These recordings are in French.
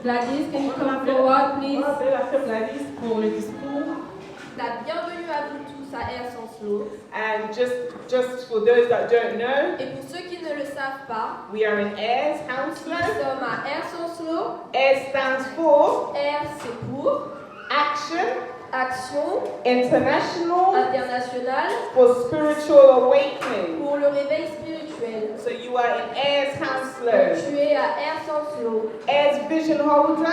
Gladys, can you come forward, please? On appelle la sœur Gladys pour le discours. La bienvenue à vous tous à Air Sans Slow. And just for those that don't know, Et pour ceux qui ne le savent pas, we are in AIRS nous Hounslow. sommes à Air Sans Slow. AIRS stands for Air, c'est pour Action Action International Internationale for Spiritual Awakening. pour le réveil spirituel. So you are in AIRS Donc, Hounslow. tu es à Air Sans Slow. AIRS vision holder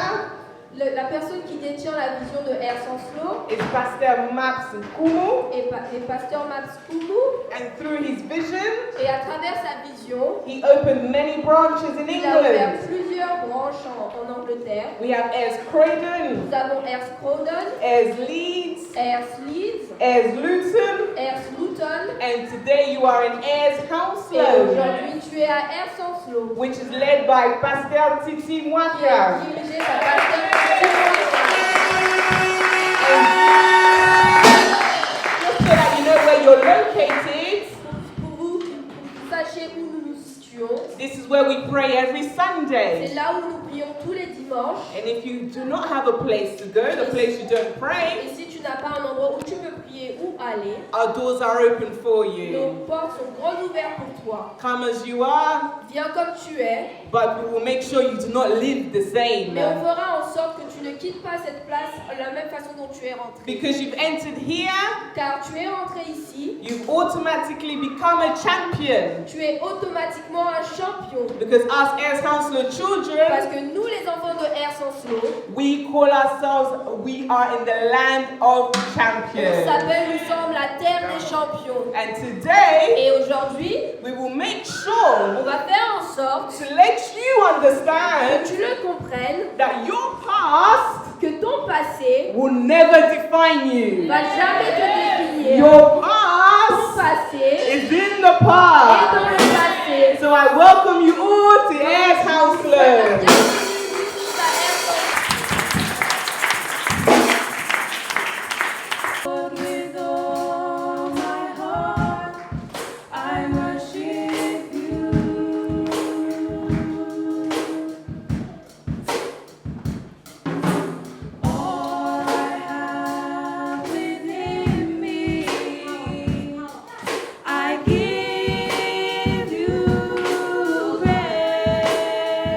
La personne qui détient la vision de Air Sans Slow is Pastor Max Kumu, est pasteur Max Koumou. and through his vision, Et à travers sa vision, he opened many branches in il a ouvert England. plusieurs branches en Angleterre. We have AIRS Croydon, Nous avons Air Croydon, AIRS Leeds, Air Leeds, AIRS Luton, Air Luton. and today you are in AIRS Et Hounslow, aujourd'hui, tu es à Air Sans Slow, which is led by Pastor Titi qui est Mwaka. dirigé par pasteur Just so that you know where you're located, Pour vous, sachez où nous nous situons. this is where we pray every C'est Sunday. là où nous prions tous les dimanches. And if you do not have a place to go, the place you don't pray, Et si tu n'as pas un endroit où tu peux prier ou aller, our doors are open for nos you. portes sont grandes ouvertes pour toi. Come as you are, Viens comme tu es, but we will make sure you do not live the same. mais on fera en sorte que tu ne quittes pas cette place de la même façon dont tu es rentré. Because you've entered here, Car tu es rentré ici, you've automatically become a champion. tu es automatiquement un champion. Because us as Counselor Parce children, que nous, les enfants de Air Sans Slow, we call ourselves, we are in the land of on champions. s'appelle, nous sommes la terre des champions. And today, Et aujourd'hui, we will make sure on va faire en sorte to let you que understand tu le comprennes, that your past que ton passé will never define you. va jamais te définir. Your Ton past passé is in the est dans past. le passé. So I welcome you all to Airs Counselor. With all my heart, I worship you. All I have within me, I give you praise.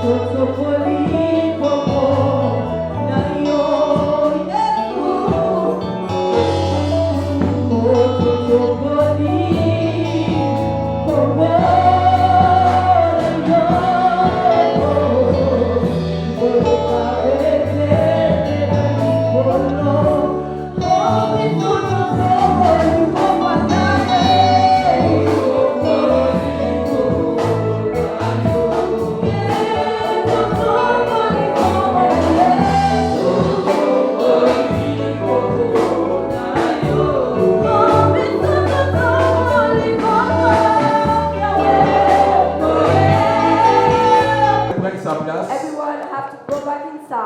Sotto quali poco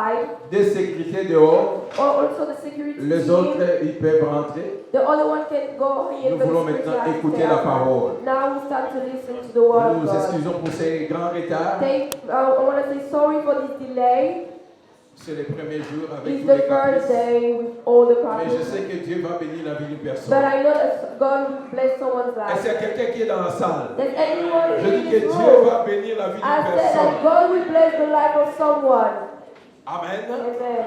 inside, de sécurité dehors. or also the security Les team. autres, ils peuvent rentrer. The other one can go here. Nous but voulons the maintenant security écouter has la to stay parole. outside. Now we start to listen to the word Nous of nous God. excusons pour ces grands retards. I want to say sorry for this delay. C'est les premiers jours avec It's tous les the first caprices. day with all the Mais je sais problems. que Dieu va bénir la vie d'une But personne. I know that God will bless someone's Est-ce life. qu'il y a quelqu'un qui est dans la salle? There's anyone Je in dis que this Dieu room. va bénir la vie I d'une said personne. that God will bless the life of someone. Amen. Amen.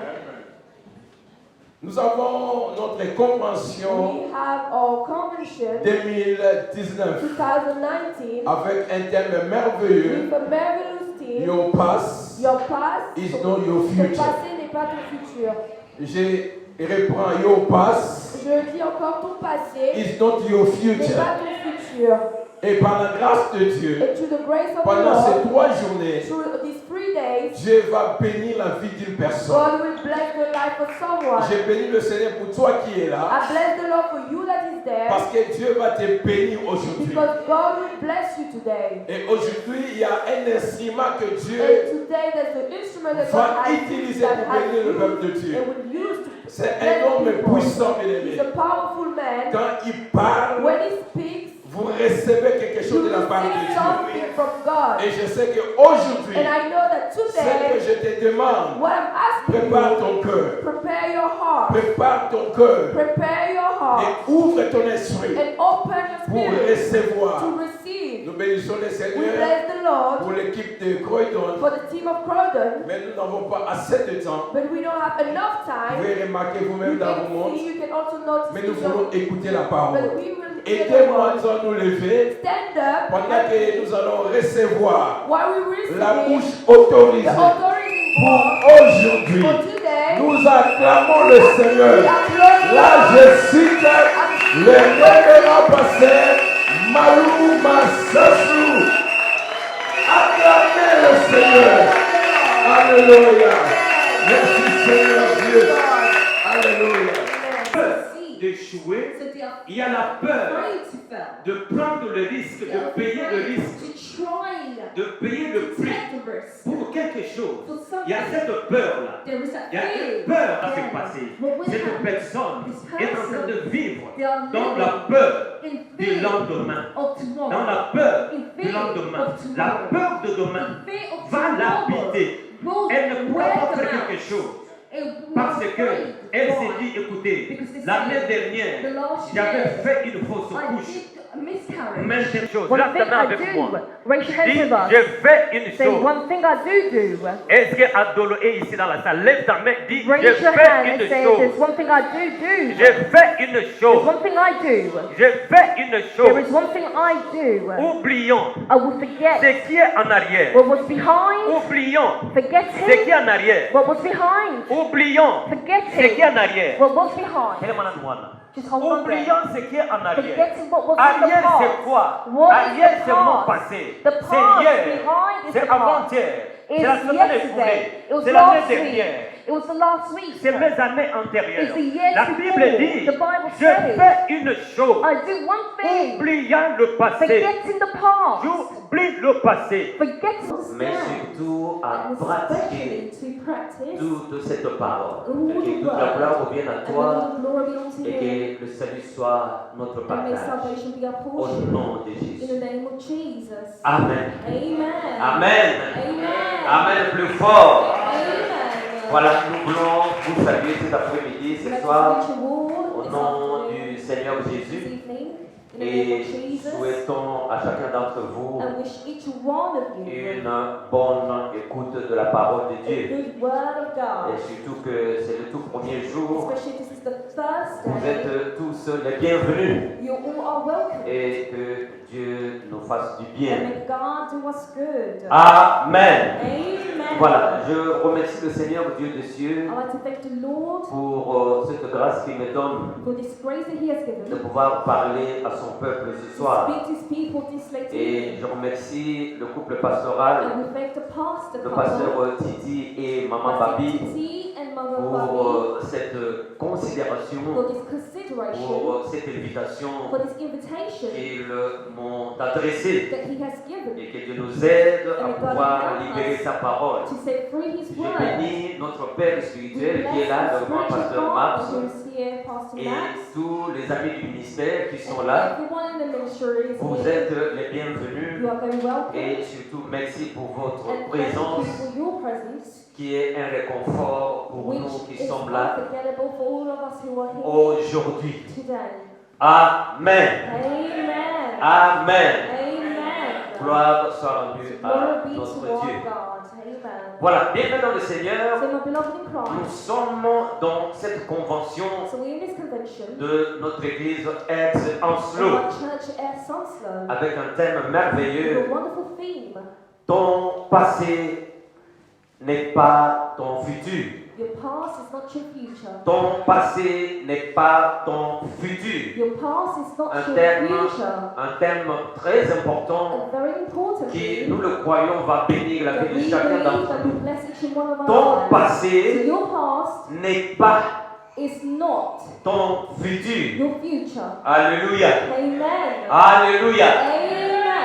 Nous avons notre convention We have our convention 2019 2019 avec un thème merveilleux. with a marvelous team. Your past Your past, is not your ton future. passé n'est pas ton futur. Je reprends your past Je dis encore ton passé is not your n'est future. pas ton futur. Et par la grâce de Dieu, And through the grace of pendant ces God, 3 journées, through these 3 days, Dieu va bénir la vie d'une personne. God will bless the life of someone. J'ai béni le Seigneur pour toi qui es là, I bless the Lord for you that is there, parce que Dieu va te bénir aujourd'hui. because God will bless you today. Et aujourd'hui, il y a un instrument que And Dieu today there's the instrument that God va has utiliser that pour has bénir le peuple de used Dieu. and will use to C'est bless un homme people. puissant, bien He's aimé. a powerful man. Quand il parle, When he speaks, vous recevez quelque chose you de la part de receive Dieu. something from God. Et je sais qu'aujourd'hui, And I know that ce que today, je te demande, what I'm asking prépare you, ton cœur. prepare your heart. Prépare ton cœur. Prepare your heart. Et ouvre ton esprit And open your pour spirit recevoir. to receive. Nous bénissons le We Seigneur bless the Lord pour l'équipe de Croydon. for the team of Croydon, Mais nous n'avons pas assez de temps. but we don't have enough Vous time. pouvez remarquer vous-même You dans vos can montres. see, you can also notice Mais nous in voulons your- écouter la but parole. we will hear the Aidez-moi, word. nous allons nous lever Stand up pendant que nous allons recevoir while we receive la bouche the autorisée authority pour for aujourd'hui. today. Nous acclamons le Seigneur. We acclaim Là, God. je cite le révérend pasteur Malou Massassou. Acclamez le Seigneur. Alléluia. Merci Seigneur Dieu. Alléluia. D'échouer, So they are il y a la peur afraid to fail. de prendre le risque, They are de payer le afraid risque, to try de payer le to prix take the risk pour quelque chose. for Il y a something. cette peur-là. There is that Il y a fear. une peur à se Yeah. passer. What will Cette happen? personne This est en train de person, vivre they are dans la living peur in du fear lendemain. of Dans tomorrow. la peur In du fear lendemain. of La tomorrow. peur de demain The fear of va tomorrow l'habiter. will Elle ne pourra wear pas them faire out. quelque chose. It will Parce afraid. que elle s'est Why? dit, écoutez, Because they l'année said, dernière, the last j'avais year, fait une fausse I couche. did a miscarriage. Même chose, One là, thing maintenant I avec moi. do, raise your hands Dis, with us. j'ai fait une Say, chose. one thing I do. Est-ce que Adolo est ici dans la salle? Lève ta main, dis, Raise j'ai your hand fait and une say, chose. there's one thing I do. J'ai fait une There's chose. one thing I do. J'ai fait une There chose. is one thing I do. Oublions I will forget ce qui est en arrière. what was behind, Oublions ce qui forgetting est en arrière. what was behind, Oublions ce qui est forgetting en arrière. what was behind. Just hold on there. Oublions ce qui est en arrière. Forgetting what was in the Arrière, c'est past. quoi? What is Arrière, the c'est mon past? passé. The C'est past hier. behind is C'est the past. avant-hier. C'est la It's semaine yesterday. écoulée. It was C'est l'année last week. dernière. It was the last week. C'est mes années antérieures. It's the years La before. Bible dit, The Bible je says, fais une chose, I do one thing. oubliant le passé. Forgetting the past. J'oublie le passé. Forgetting. Mais surtout à And pratiquer especially to practice. toute cette parole. All Que the toute la word. gloire revienne à And toi let all glory be unto et you. que le salut soit notre And may partage. salvation be our Au portion. nom de In Jésus. the name of Jesus. Amen. Amen. Amen. Amen. Amen. Plus fort. Amen. Voilà, nous voulons vous saluer cet après-midi, ce Let's soir, reach a word au this nom afternoon, du Seigneur this Jésus. evening. In the name Et of Jesus. souhaitons à chacun d'entre vous And wish each one of you une bonne écoute de la parole de a Dieu. good word of Et God. surtout que c'est le tout premier jour. Especially this is the first Vous day. êtes tous les bienvenus You all are welcome. et que Dieu nous fasse du And bien. may God do us good. Amen. Amen. Voilà, je remercie le Seigneur Dieu des cieux I like to thank the Lord pour cette grâce qu'il me donne for this grace that He has given de me pouvoir parler à son peuple ce to soir. speak to His people this late Et evening. je remercie le couple pastoral, And we thank the pastor le couple, pasteur Titi et Maman Pastor Babi, Titi and longer about me, pour cette considération, for this consideration, pour cette invitation for this invitation qu'ils m'ont adressée. that He has given Et que Dieu nous aide à pouvoir libérer sa parole. to set free His Je word. bénis notre Père We spirituel qui bless est là, our le grand spiritual pasteur Max, father who is here, Pastor et Max, tous les amis du ministère qui sont and là. everyone in the ministry is Vous here. êtes les bienvenus You are very welcome. et surtout merci pour votre And thank présence you for your presence, qui est un réconfort pour which nous qui is sommes là unforgettable for all of us who are here aujourd'hui. today. Amen. Amen. Amen. Amen. Gloire soit rendue Glory à be to notre our Dieu. God. Amen. Voilà, bienvenue dans le Seigneur. So, my beloved in Nous Christ, sommes dans cette convention so we're in this convention de notre église of ex-Anslo our church at Sunslow avec un thème with a merveilleux. wonderful theme. Ton passé n'est pas ton futur. Your past is not your future. Ton passé n'est pas ton futur. Your past is not Un your thème, future. un thème très important A very important qui, theme nous le croyons, va bénir la that vie we de chacun believe d'entre that nous. will bless each and one of our Ton lives. So passé your past n'est pas is not ton futur. your future. Alléluia. Amen. Alléluia.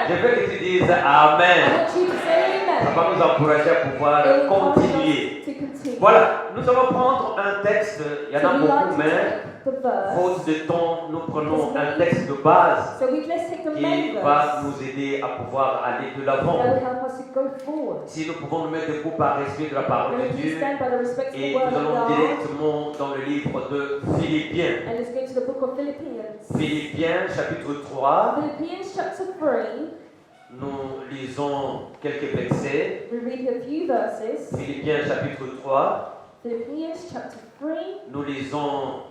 Je Amen. veux que tu dises I Amen. want you to say Ça amen. va nous encourager à pouvoir It will encourage continuer. us to continue. Voilà, nous allons prendre un texte, il y en So a we beaucoup, like to mais take the verse. faute de temps, nous prenons un texte de base So let's take the main qui va verse nous aider à pouvoir aller de that l'avant. will help us to go forward. Si nous pouvons nous mettre debout par respect de la parole And de if we Dieu, stand by the respect of et the word nous of allons God, directement dans le livre de Philippiens. and let's go to the book of Philippians. Philippiens chapitre 3, Philippians chapter 3, nous lisons quelques versets. we read a few verses. Philippiens chapitre 3, Philippians chapter 3, nous lisons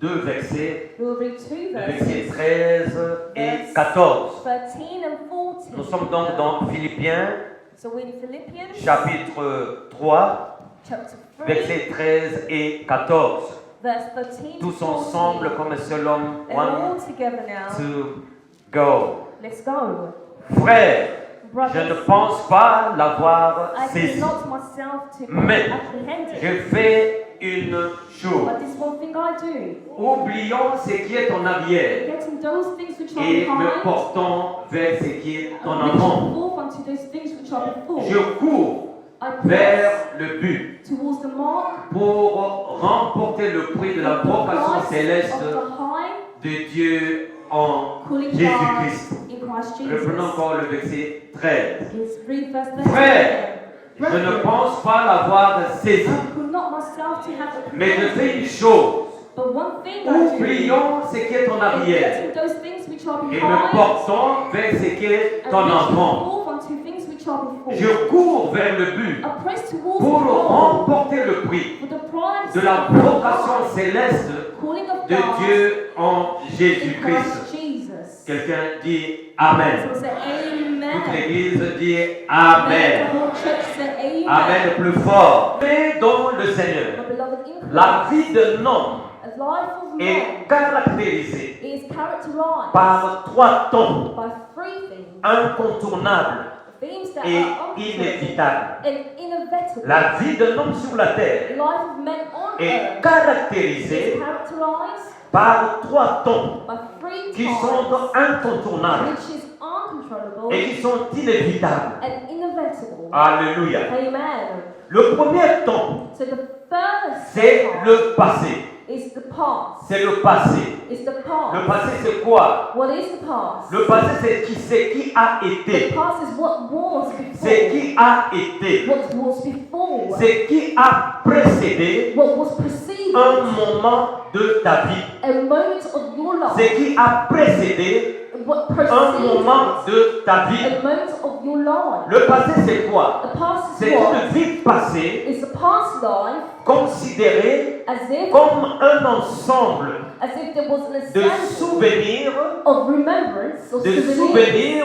deux versets, we'll read two les versets verses, 13 et 14. 13 and 14. Nous sommes donc dans Philippiens So we're in Philippians chapitre 3, chapter 3, versets 13 et 14. verse 13 to Tous 14. ensemble comme un seul homme. And One, all together now. two, go. Let's go. Frère, je Brothers, ne pense pas l'avoir I saisi. cannot myself to Mais apprehend je it. fais une chose. But this one thing I do, Oublions ce qui est en arrière getting those things which are et me behind, portons vers ce qui est en and reaching avant. forth unto those things which are before. Je cours I vers press le but towards the mark pour remporter le prix de la vocation of céleste the high de Dieu en calling Jésus-Christ. God in Christ Reprenons Jesus. encore le verset 13. Let's read verse 13. Frère, je ne Brethren, pense pas l'avoir saisi, I could not myself to have mais je apprehended fais une it. chose. But one thing I do, Oublions ce qui est en is arrière getting those things which are et me behind, portons vers ce qui est and en reaching avant. forth unto things which are before. Je cours vers le but I press towards pour the goal remporter le prix for the prize de la of the vocation high céleste calling of de God Dieu en in Christ Jésus-Christ. Jesus. Quelqu'un dit Amen. So say amen. Toute l'église dit The Amen. whole church say amen. Amen le plus fort. Mais dans le Seigneur, My beloved in la Christ, vie d'un homme a life of man est caractérisée is characterized par trois tons by three things. incontournables Things that et are unforgettable inévitables. and inevitable. La vie d'un homme sur la terre Life of men on est earth is caractérisée characterized par trois tons by three qui times, sont incontournables which is uncontrollable et qui sont inévitables. and inevitable. Alléluia. Amen. Le premier ton, So the first c'est part le passé. is the past. C'est le passé. Is the Le past. passé, c'est quoi? What is the past? Le passé, c'est qui a The été. past is what was C'est before. qui a été. What was before. C'est qui a précédé What was preceded. un moment de ta vie. A moment of your life. C'est qui a précédé What un preceded. moment de ta vie. A moment of your life. Le passé, c'est quoi? The past is C'est what? une vie passée Is the past life considérée as if comme un ensemble there was an de assemblage souvenirs of remembrance, of de souvenirs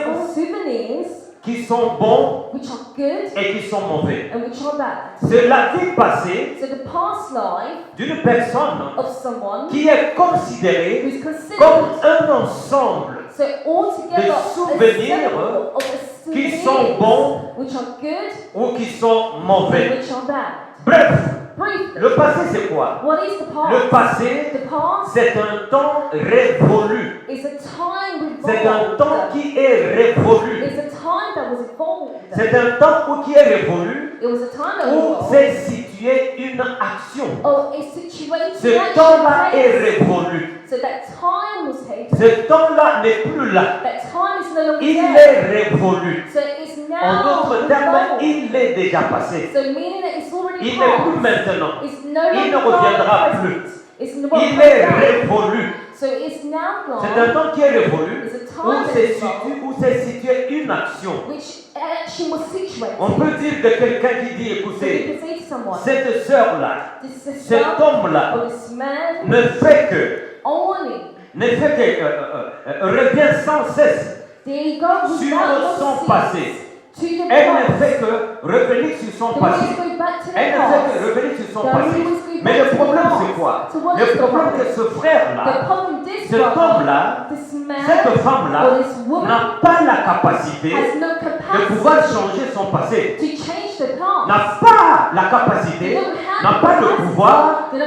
qui sont bons which are good et qui sont mauvais. and which are bad. C'est la vie passée So the past life d'une personne of someone qui est considérée who is considered comme un ensemble so altogether de souvenirs assemble of qui souvenirs sont bons which are good ou qui sont and mauvais. which are bad. Bref, Briefly, Le passé, c'est quoi? What is the past? Le passé, The past c'est un temps révolu. is a time C'est un temps revolved. qui est révolu. It's a time that was evolved. C'est un temps qui est révolu, It was a time that où was s'est située une action. Oh, a situation Ce that temps-là took est place. révolu. So that time was taken. Ce temps-là n'est plus là. That time is no longer Il there. est révolu. So it's En now d'autres termes, revolved. il est déjà passé. So meaning that it's already Il n'est plus past. maintenant. It's no Il ne longer reviendra present. plus. It's no Il longer est back. révolu. So it's now C'est un gone, temps qui est révolu, It's a time où that s'est is situé, où s'est située une action. which action was situated. On peut dire de quelqu'un qui dit, So you écoutez, can say to someone, cette sœur-là, this is cet a homme-là, or this man ne fait que only. revient sans cesse There you go, sur without son cease passé. to the Elle ne past. fait que revenir sur son The passé. ways go back to the Elle ne fait que past. revenir sur son The passé. ways go Mais back le to the problème past. c'est quoi? So what Le is the problème problem? que ce frère-là, The problem this cet brother, homme-là, this man, cette femme-là, or this woman n'a pas la capacité has no de pouvoir capacity changer son passé. to change the past. N'a pas la capacité, n'a pas le pouvoir de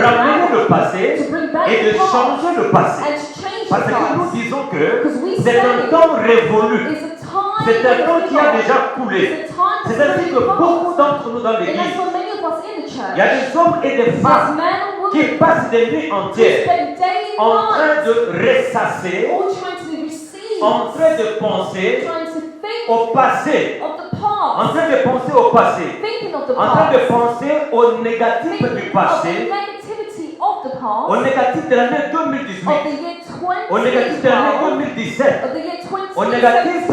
ramener le passé To bring back et de the past changer le passé. and to change Parce the que nous past. disons que Because we c'est un say temps révolu. It's a time C'est un temps qui a that is déjà gone. coulé. It's a time C'est that's ainsi que already beaucoup passed. d'entre nous dans And that's l'église, what many of us in the il y a church, des hommes et des there's femmes men and qui women passent des nuits who entières spend daily en train nights de ressasser, all trying to receive, en train de penser trying to think au passé, of the en past, train de penser au passé, thinking of the en train de past, penser au négatif thinking du of the passé, negativity of the au past, négatif de l'année of 2018, the year au négatif de l'année 2012, 2017, of the year au négatif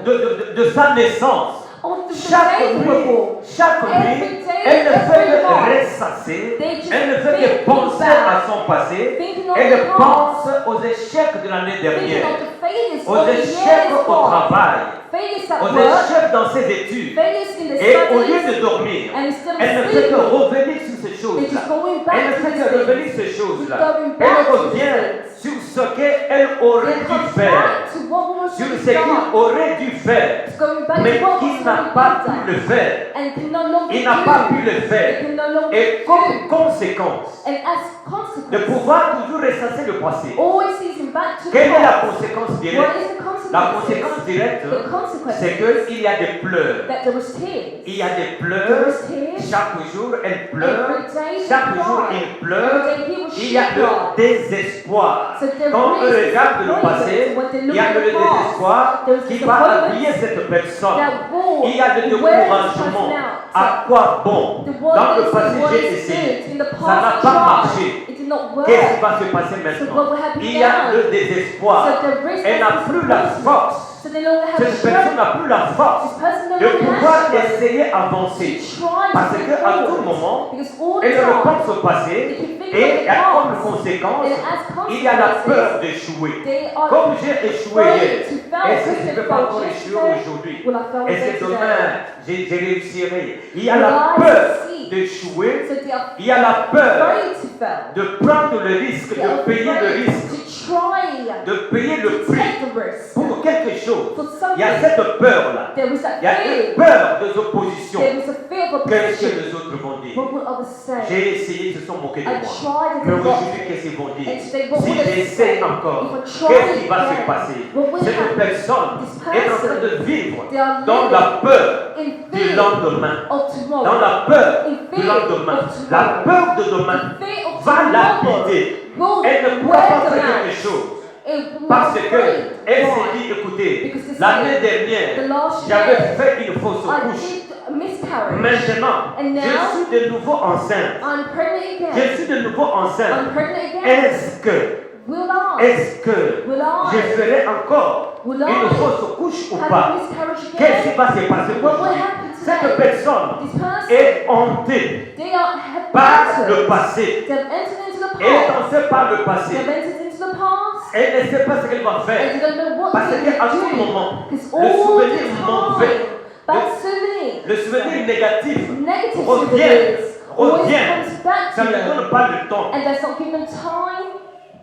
2017, de sa naissance. of the Chaque day nuit, before. chaque Every nuit, day, elle ne fait every que month, ressasser, they just elle ne fait que think penser back, à son passé, thinking of elle the past, pense aux échecs de l'année thinking dernière, of the failures aux of the échecs years au gone, travail, failures at aux work, échecs dans ses études. failures in the Et au lieu studies, de dormir, and instead elle ne of fait que sleeping, revenir sur ces they're choses-là. just going Elle back ne to fait these que revenir things. sur ces choses-là. Just going Elle back to revient these sur ce qu'elle aurait It dû comes faire, back to what was sur already ce qu'il done. aurait dû faire, It's going back mais to what qu'il was n'a already pas pu done. le faire. And can no longer Il n'a pas pu do. le faire. It can no longer Et do. comme conséquence And as de consequence, pouvoir toujours ressasser le passé, always season back to the quelle est la past. conséquence What directe? is the consequence? La conséquence directe, The consequence c'est qu'il y a des pleurs. that there was tears. Il y a des There pleurs. was tears. Chaque jour, elle pleure. Every day Chaque they jour, cry. il pleure. Every day he was Il y a shed le blood. désespoir. So there Quand on is regarde le disappointment passé, when they il look y a at le the past. désespoir There is qui va disappointment appuyer cette personne. that will Il y a le wear this découragement. person out. À quoi bon? The one Dans le is passé, what j'ai is essayé. good. In the past, Ça n'a I pas tried. marché. It did not work. Qu'est-ce qui va se passer So maintenant? what will happen Il y a now? le désespoir. So there is Elle n'a plus la force. So they no longer have Cette personne strength. n'a plus la force This person no de longer pouvoir has strength essayer to d'avancer. try Parce to qu'à move tout forward. moment, Because all the elle time, repense au passé et a comme conséquence, and as il y a la peur consequences, d'échouer. they are Comme j'ai échoué afraid hier, to fail. est-ce que je ne peux pas encore Just échouer say, aujourd'hui? will I fail Est-ce again que today? demain, j'ai réussirai? Il y a Will la I peur succeed? d'échouer, So they are il y a la peur afraid to fail. de prendre le risque, They are de payer le afraid risque, to try de payer le to prix take the risk pour quelque chose. for Il y a something. cette peur-là. There was that Il y a fear. une peur des oppositions. There was a fear of Qu'est-ce que opposition. les autres vont dire? What will others say? J'ai essayé, ils se sont moqués de I moi. tried Mais and got aujourd'hui, qu'est-ce qu'ils vont dire? And today, what Si will they j'essaie say? encore, If I try qu'est-ce qui va se again, passer? what will Cette happen? personne This est en train person, de vivre they are dans living la peur in du fear lendemain. of tomorrow. Dans la peur In du fear lendemain. of tomorrow. La peur de demain The fear of va tomorrow l'habiter. will Elle ne pourra wear pas them faire out. quelque chose. It will Parce not que break. elle Why? s'est dit, écoutez, Because they l'année say, dernière, the last j'avais year, fait une fausse I couche. did a miscarriage. Maintenant, And now, je suis de nouveau enceinte. I'm pregnant again. Je suis de nouveau enceinte. I'm pregnant again. Est-ce que Will I? Est-ce que Will I? je ferai encore Will une I fausse couche ou have pas? a miscarriage Qu'est-ce qui again? va se passer What will aujourd'hui? happen Cette today? personne This person, est hantée they have par entered. le passé. They've entered into the Elle est past. hantée par le passé. They've entered into the past. Elle ne sait pas ce qu'elle va And faire. they don't know what Parce they qu'à will tout do. moment, Because le all souvenir the mauvais, time, bad souvenir, le souvenir négatif negative revient, souvenirs, always revient. comes back Ça to ne them. donne pas le temps. And does not give them time,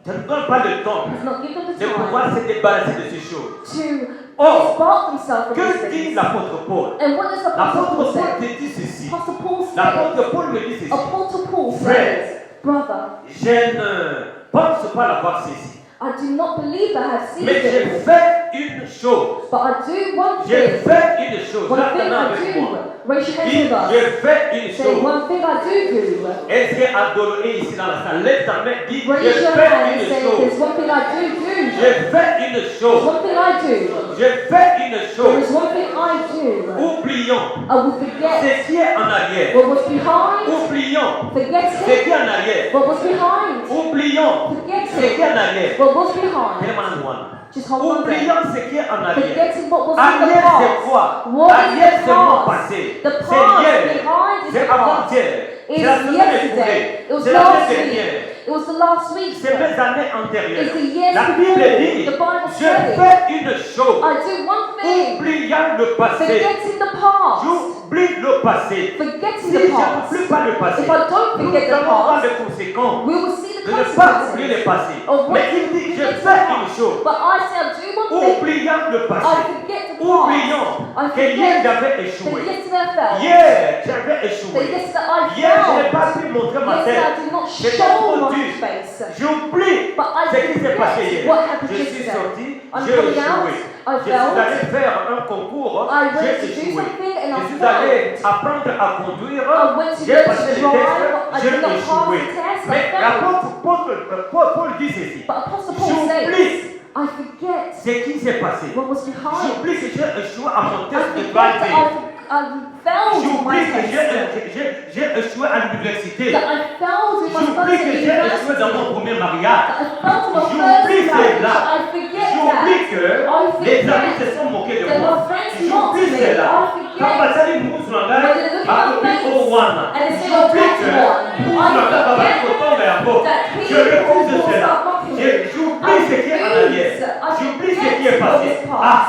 Ça ne donne pas le temps does not give them the de time pouvoir se débarrasser de ces choses. to Or, spark themselves from these que dit things. l'apôtre Paul? And what does Apostle L'apôtre Paul Paul say? te dit ceci. Apostle Paul says, L'apôtre Paul me dit ceci. Apostle Paul says, Brother, je ne pense pas l'avoir saisi. I do not believe that I have seen Mais j'ai it, fait une chose. but I do one J'ai thing. fait une chose. One thing Maintenant I avec do. moi. Raise your hands Dis, with us. j'ai fait une Say, chose. one thing I do. Est-ce qu'il y a adoré ici dans la salle? Lève ta main. Dis, Raise j'ai your fait hand and une say, chose. there's one thing I do. J'ai fait une There's chose. one thing I do. J'ai fait une There chose. is one thing I do. Oublions I will forget ce qui est en arrière. what was behind. Oublions Forget ce qui it. est en arrière. What was behind. Oublions Forget ce qui est en it. arrière. What was behind. Demande-moi. Just hold on there. Oublions ce qui est en arrière. Forgetting what was in the Arrière, c'est past. quoi? What Arrière, is c'est mon the past? passé. The C'est past hier. behind is C'est the past. avant-hier. It's C'est la semaine yesterday. écoulée. It was C'est l'année last week. dernière. It was the last week. C'est mes années antérieures. It's the years La Bible before. dit, The Bible je says, fais une chose. I do one thing. Oubliant le passé. Forgetting the past. J'oublie le passé. Forgetting Si the je past. n'oublie pas le passé, If I don't nous forget the allons voir past, les conséquences we will see the de ne pas oublier le consequences passé. of what Mais il dit, je forgetting fais the une past. chose. But I say I do one thing. Oubliant le I passé. forget the past. Oublions I que hier forget j'avais that échoué. yesterday I failed. Hier j'avais That échoué. yesterday I Hier je n'ai failed. pas pu montrer ma Yesterday I tête. did not C'était show trop my dur. face. J'oublie But I ce qui s'est passé forget hier. what happened Je suis yesterday. sorti, I'm j'ai coming out, échoué. I Je suis failed. allé faire un concours, I went j'ai to do échoué. something and Je I suis failed. allé apprendre à conduire, I went to j'ai learn passé to les drive, tests, I j'ai did not pass échoué. the test, I Mais failed. l'apôtre Paul dit ceci. But Apostle Paul says, J'oublie I forget ce qui s'est passé. what was behind. J'oublie que j'ai échoué à mon I test de forget that driving. I failed my J'oublie que test. j'ai échoué à l'université. That I failed in my J'oublie que studies j'ai at échoué dans university. mon premier mariage. That I failed in my first J'oublie marriage. cela. I forget J'oublie that. que les amis se sont moqués de That moi. my friends mocked J'oublie me. cela. I Quand forget. Bassali Moussouanga When they look a at my coupé face au Wana, and they say, j'oublie "Oh, que that's one." Moussouanga va I être tombé à beau. that Je people refuse will cela. start mocking me. J'oublie ce qui est en arrière. J'oublie ce qui est passé. Ah,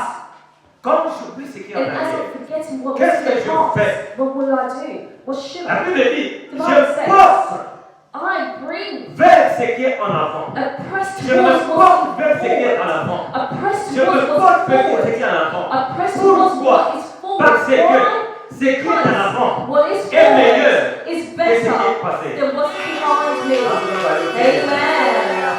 quand j'oublie ce qui est en And as arrière, I'm forgetting what was qu'est-ce in que the je past, fais? what will I do? What should La I do? Bible dit, The je Bible says, porte I bring vers ce qui est en avant. a press Je me towards porte what's vers ce qui est en forward. avant. A press Je me towards porte what's vers ce forward. qui est en avant. A press towards Pourquoi? what is forward. Parce que Why? ce qui est en avant What is est meilleur forward is que ce qui better est passé. than what's behind me. Amen.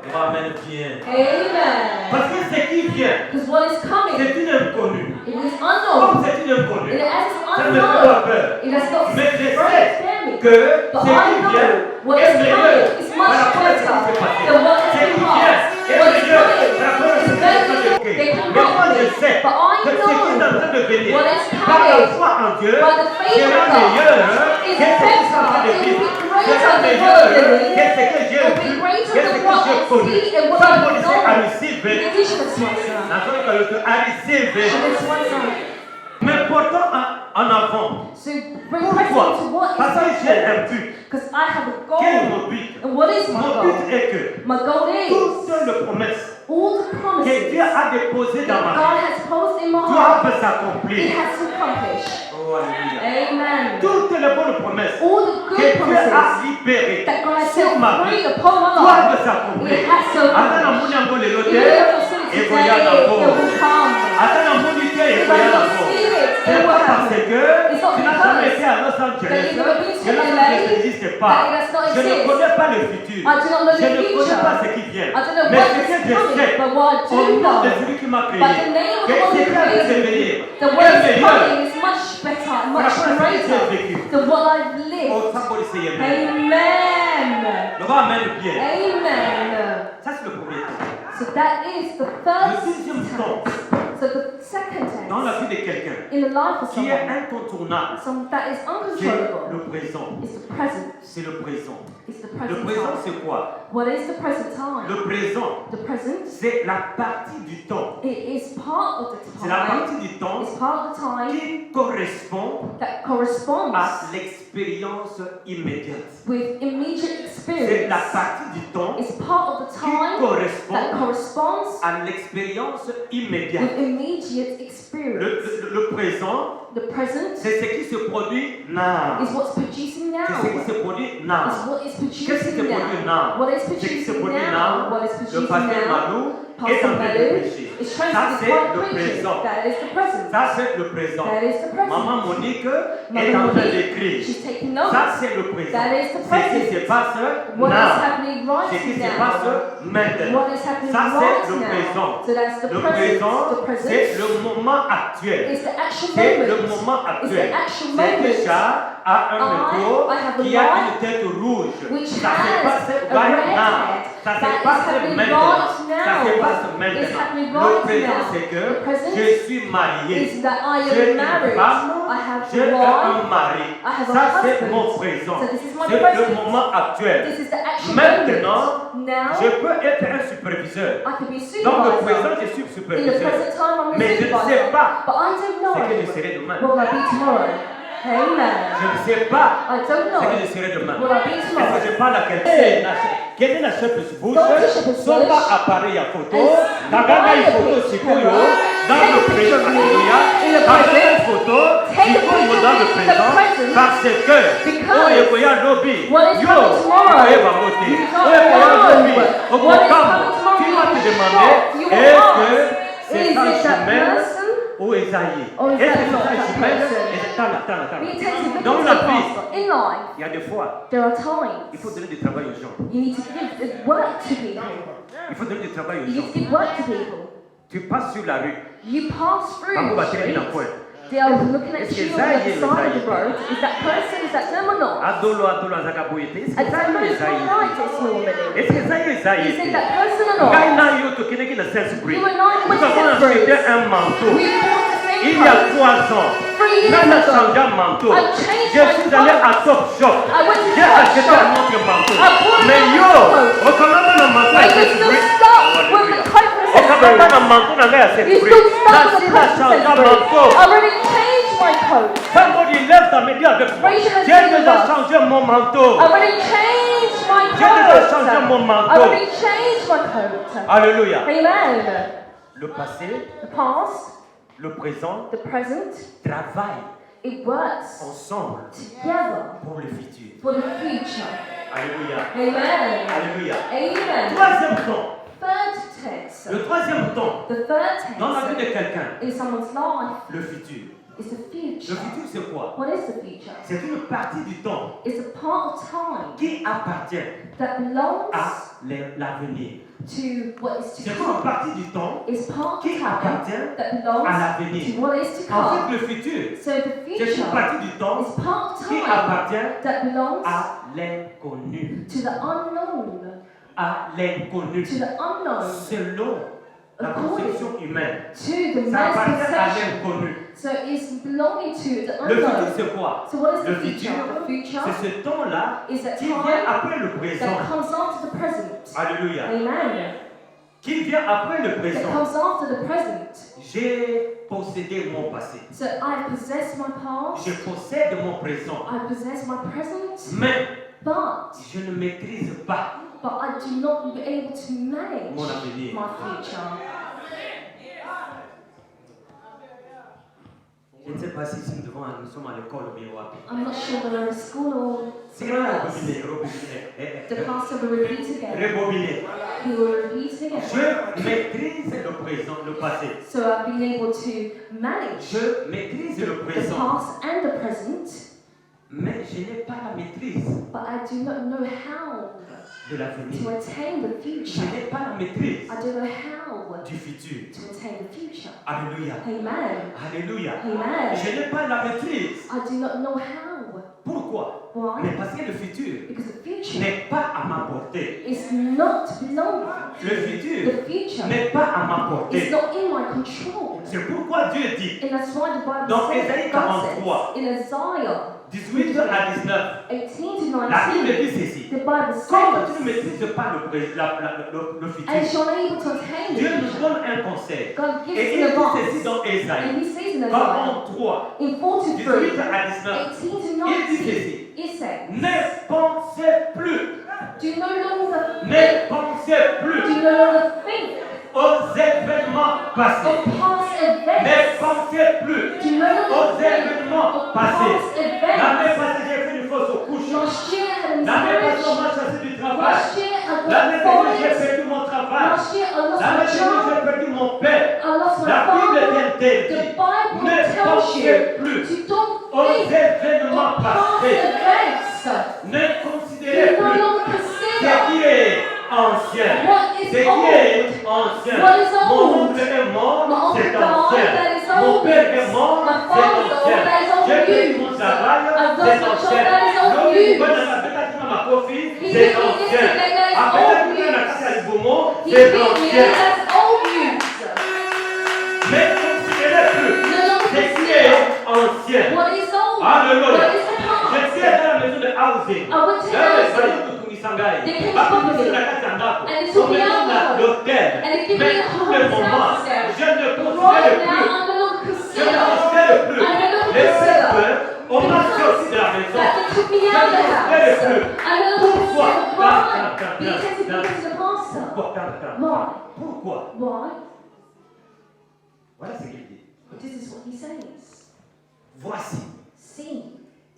Amen bien. Amen. Parce que ce qui vient, Because what is coming, c'est une inconnue. it is Comme unknown. c'est une And inconnue, as it's ça ne me fait unknown, pas peur. it has not Mais je scare sais me. que But ce I qui know vient what est is meilleur coming is par much rapport à ce qui better s'est passé. than what has Ce been qui past. vient est What is meilleur coming par rapport à ce is qui s'est better. passé. They can Mais moi je mock sais me, but I que ce qui est en know train de venir what is par la coming foi en Dieu by the faith sera of God meilleur is que ce qui est en better. train de It will vivre. be Sera greater than meilleur what I que believe. ce que j'ai It will vu, be greater que ce than que what j'ai I connu. see and what Somebody I say, I know. receive In it. addition to myself. N'entendez pas le I receive it. And it's one side. Mais portant en avant. So bring pressing Pourquoi? to what Parce que is j'ai better. un but. Because I have a Quel est goal. mon but? And what is my Mon goal? but est que My goal is toutes les promesses all the que promises Dieu a déposées dans ma that God vie has posed in my heart, doivent He s'accomplir. has to accomplish. Oh, alléluia. Amen. Toutes les bonnes promesses All the que good Dieu a promises libérées that God has sur set ma free vie upon my life, doivent s'accomplir. it has to Attends, accomplish. mon yango le Even lote, if I see it et today, voyant it d'abord. will come. Attends, mon unité, et If I voyant don't d'abord. see it, C'est it will pas parce happen. que It's not tu n'as because jamais été à Los that Angeles you've never been to que Los LA, Angeles n'existe pas. that it does not Je ne exist. connais pas le futur. I do not know Je the ne connais future. pas ce qui vient. I don't know Mais what ce is que je coming, sais, but what I au do nom de know, celui qui m'a créé, but the name of que the one ce who qui est en train de created me, venir that est what is meilleur coming is much better, par much rapport à ce que j'ai greater vécu. than what I've Oh, lived. somebody say amen. Amen. Le va amène bien. Amen. Ça, c'est le premier temps. So that is the Le first deuxième temps, tense. So the second dans la tense vie de quelqu'un, in the life of qui est someone, incontournable, that is c'est uncontrollable, le présent. is the present. C'est le présent. It's the Le present présent, time. c'est quoi? What is the present time? Le présent, The present, c'est la partie du temps. it is part of the C'est la time. partie du temps It's part of the time qui correspond that corresponds à l'expérience immédiate. with immediate C'est experience. la partie du temps It's part of the qui time that correspond corresponds à l'expérience with immédiate. immediate experience. Le présent The present c'est ce qui se produit now. is what's producing now. C'est ce qui se produit now. Is what is Qu'est-ce qui se producing produit now. now? What is Ce qui se producing produit now. now, What is le producing pasteur now. Malou est Pastor en train de Malou prêcher. is trying Ça, to c'est start le preaching. présent. That is the present. Ça, c'est le présent. That is the present. Maman Monique est Mother en train Monique, d'écrire. she's taking notes. Ça, c'est le présent. That is the C'est ce qui se present. passe What is now. happening Ce qui right se passe now. maintenant. What is happening Ça, c'est right le now. présent. So that's the Le present. présent, The c'est present le moment actuel. is the actual C'est le moment. moment It's actuel. the actual C'est moment. Richard a un micro I have a qui a light une tête rouge. which Ça se has passe a right red now. head. Ça se That is passe happening maintenant. right Ça se now. passe It's maintenant. happening Le right présent, now. c'est que The present je suis marié. is that I J'ai am une married. femme, I have j'ai a un wife. mari. I have a Ça, c'est husband. mon présent. So this is my C'est le present. moment actuel. This is the actual Maintenant, moment. Now, je peux être un superviseur. I could be a Dans le présent, supervisor. je suis In the superviseur. present time, I'm a Mais je ne sais supervisor. pas But I don't know ce que je serai demain. what will I be tomorrow. Amen. Je ne sais pas I don't ce know que je serai demain. what I'll be Est-ce tomorrow. que je parle à quelqu'un? Quel est la shepherd's bush? Son pas appareil à photo. Kaganga une photo sikoyo dans le présent. Alléluia. Kaganga une photo sikoyo dans le présent. Parce que oye koya lobi. What is Yo coming tomorrow? oye bamote. You don't Oye koya know. lobi. What is Okokambo. coming tomorrow? Tu vas te You demander will shock. You will est-ce ask. que Is c'est it un that chemin person? ou Esaïe? Or is Est-ce that que not c'est un that chemin? person? Attends. We intend to Dans witness la the vie, pastor. In life, il y a des fois, there are times il faut donner du travail aux gens. you need to give work to people. Il faut donner du travail aux You need gens. to give work to people. Tu passes sur la rue. You pass through Bambo the batterie street. na pointe. They are looking at Est-ce que you ça on y the est, side of ça y the est? road. Is that person? Is that them or not? Adolo azaka boyete. Est-ce And que ça so y est, it's ça y not right est? this morning. Est-ce que ça y est, ça y Is it est? that person or Ngai not? na yo to kene kina sense break. You and I Nous went avons to acheté fruits. un manteau. We bought the same Il y a coat. 3 ans. 3 years Nana ago. changé un manteau. I've changed Je my suis allé coat. à Top Shop. I went to J'ai Top acheté Shop. un autre manteau. I bought Mais another yo, coat. au Canada, le manteau But est you're sense still break. stuck with the coat Au that says Canada, fruits. le manteau n'a rien à sense You're break. still stuck La with the scie coat a that changé says un fruits. manteau. I already changed my coat. Somebody lève ta main, dis avec moi. Raise your hand J'ai to déjà us. changé mon manteau. I already changed my J'ai déjà changé coat. mon I manteau. already changed my coat. Alléluia. Amen. Le passé, The past, le présent the present, travaillent it works ensemble together pour le futur. for the future. Alléluia. Amen. Alléluia. Amen. Troisième temps. Third tense. Le troisième temps The third dans la vie tense de quelqu'un, in someone's life le futur. is the Le future. futur, c'est quoi? What is the future? C'est une partie du temps It's a part of time qui appartient that belongs à l'avenir. to what is to C'est une come. partie du temps It's part of qui time appartient that à belongs l'avenir. to what is to En come. fait, le futur, So the c'est une future partie du temps is part of qui time appartient that belongs à l'inconnu. to the unknown. À l'inconnu. To the unknown. Selon la conception humaine. To the Ça man's appartient à perception. l'inconnu. So it's belonging to the Le futur, unknown. c'est quoi? So what is Le the future? futur, The future c'est ce temps-là is that qui vient time après le présent. that comes after the present. Alléluia. Amen. Qui vient après le That présent. comes after the present. J'ai possédé mon passé. So I possess my past. Je possède mon présent. I possess my present. Mais But je ne maîtrise pas I do not be able to manage mon avenir. my future. Je ne sais pas si nous sommes à l'école ou bien au happy. I'm not sure whether in school or C'est somewhere grave, else. rebobiné. The pastor will repeat again. Rebobiné. He will repeat again. Je maîtrise le présent, le passé. So I've been able to manage Je maîtrise le the présent, past and the present, mais je n'ai pas la maîtrise but I do not know how de l'avenir. to attain the Je future. n'ai pas la maîtrise I don't know how du futur. to attain the future. Alléluia. Amen. Alléluia. Amen. Je n'ai pas la maîtrise. I do not know how. Pourquoi? Why? Mais parce que le futur Because the future n'est pas à ma portée. is not belong. Le futur The future n'est pas à ma is portée. not in my control. C'est pourquoi Dieu dit, And that's why the Bible dans says, Ésaïe God 43, says in Isaiah 18 à 19, 18 to la Bible 19, dit ceci. the Bible Quand tu says, ne maîtrises pas le futur, and you're unable to attain the Dieu nous future. donne un conseil. God gives Et an il dit advice. ceci dans Ésaïe And he says in Isaiah 43, in 18 43, à 19, 18 to il dit 19, ceci. it says, Ne pensez plus, do no longer ne pensez plus do no longer think aux événements passés. of past Ne events. pensez plus Do no aux longer think passée. past L'année events. passée, j'ai fait une fausse couche. Last year I had a L'année passée, on miscarriage. m'a chassé du travail. Last year I L'année got dernière, j'ai fired. perdu mon travail. Last year I lost L'année my dernière, job. j'ai perdu mon père. I lost my La Bible father. t'interdit. The Bible Ne tells pensez you plus to don't aux think événements of past passés. events. Ne considérez You no plus longer ce consider qui est ancien. what is Ce qui est old. ancien. What is Mon old? oncle est mort, My uncle c'est died, ancien. that is Mon old. père est mort, My c'est father's old, ancien. that is old J'ai perdu news. mon travail, I've lost c'est my job, ancien. that is old L'autre, news. quand on a peut-être ma copie, He c'est hit me ancien. yesterday, that is Après, old quand on a news. cassé à Liboumont, He c'est hit me, ancien. that's old news. Mais considérez plus No longer ce qui est consider ancien. what is old. Alléluia. What is the Je past. suis allé à la maison de housing. I went to housing. Sangai. They came Parce to que me. c'est la carte en date. And they took On me me out donne of l'hôtel. And they gave me Mais a pour le hotel moment, downstairs. je ne Right considère now, plus. I'm no longer Je ne consider. considère plus. I no longer Les consider. secteurs, on m'a sorti de la maison. That they took me Je out ne of the considère house. plus. I no longer Pourquoi? consider why. Be attentive Pourquoi? to the pastor. Pourquoi? Pourquoi? Why? Voilà ce qu'il dit. This is what he says. Voici, See,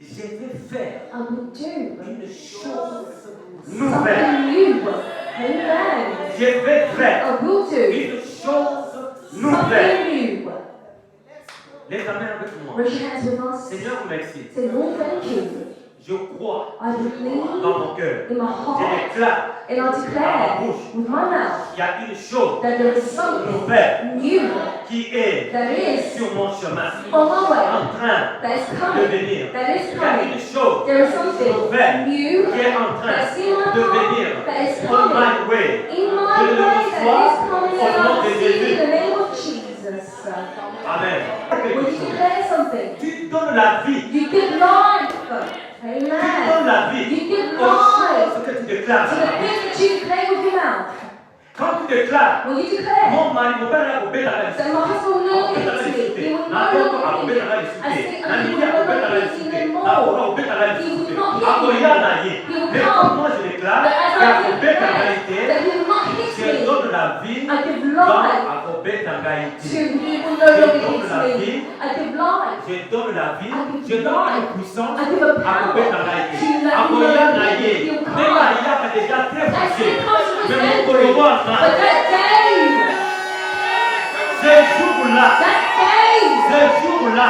je vais faire I will do une chose nouvelle. something new. Amen. Je vais faire I will do une chose nouvelle. something new. Les amis avec moi. Raise your hands with us. Seigneur, merci. Say, Lord, thank you. Je crois I believe dans mon cœur. in my Je heart déclare and I declare with my mouth qu'il y a une chose that there is something nouvelle new qui est that is sur mon chemin, on my way, en train that is de coming, venir. that is Il y a coming. une chose There is something nouvelle new qui est en train that's in my de heart, venir. that is On my coming way. in my Je le way, that reçois is coming, au and nom I de receive Jésus. in the name of Jesus. Amen. When Quelque you chose. declare something, Tu donnes la vie. you give life. Tu donnes Amen. la vie You give aux life choses que tu déclares. to the things that you declare with your mouth. Quand tu déclares, When you declare mon mari, mon père a coupé la that my husband will no longer hit me, he will no longer hit me. I say, and he will no longer hit me anymore. He will not hit me. He will come. moi je déclare But as qu'il a I coupé ta declare qualité, that he will not hit je me, donne la vie I give dans life à coupé ta to qualité. he will no longer hit me. I give life. Je donne la vie, I give je donne life. une puissance I give a à couper ta power qualité. to let À me Koya know Naye, that he'll come. même Aïa a déjà très I poussé, see comes with mais mon entry. Kolobo a But that day, ce jour-là, ce jour-là,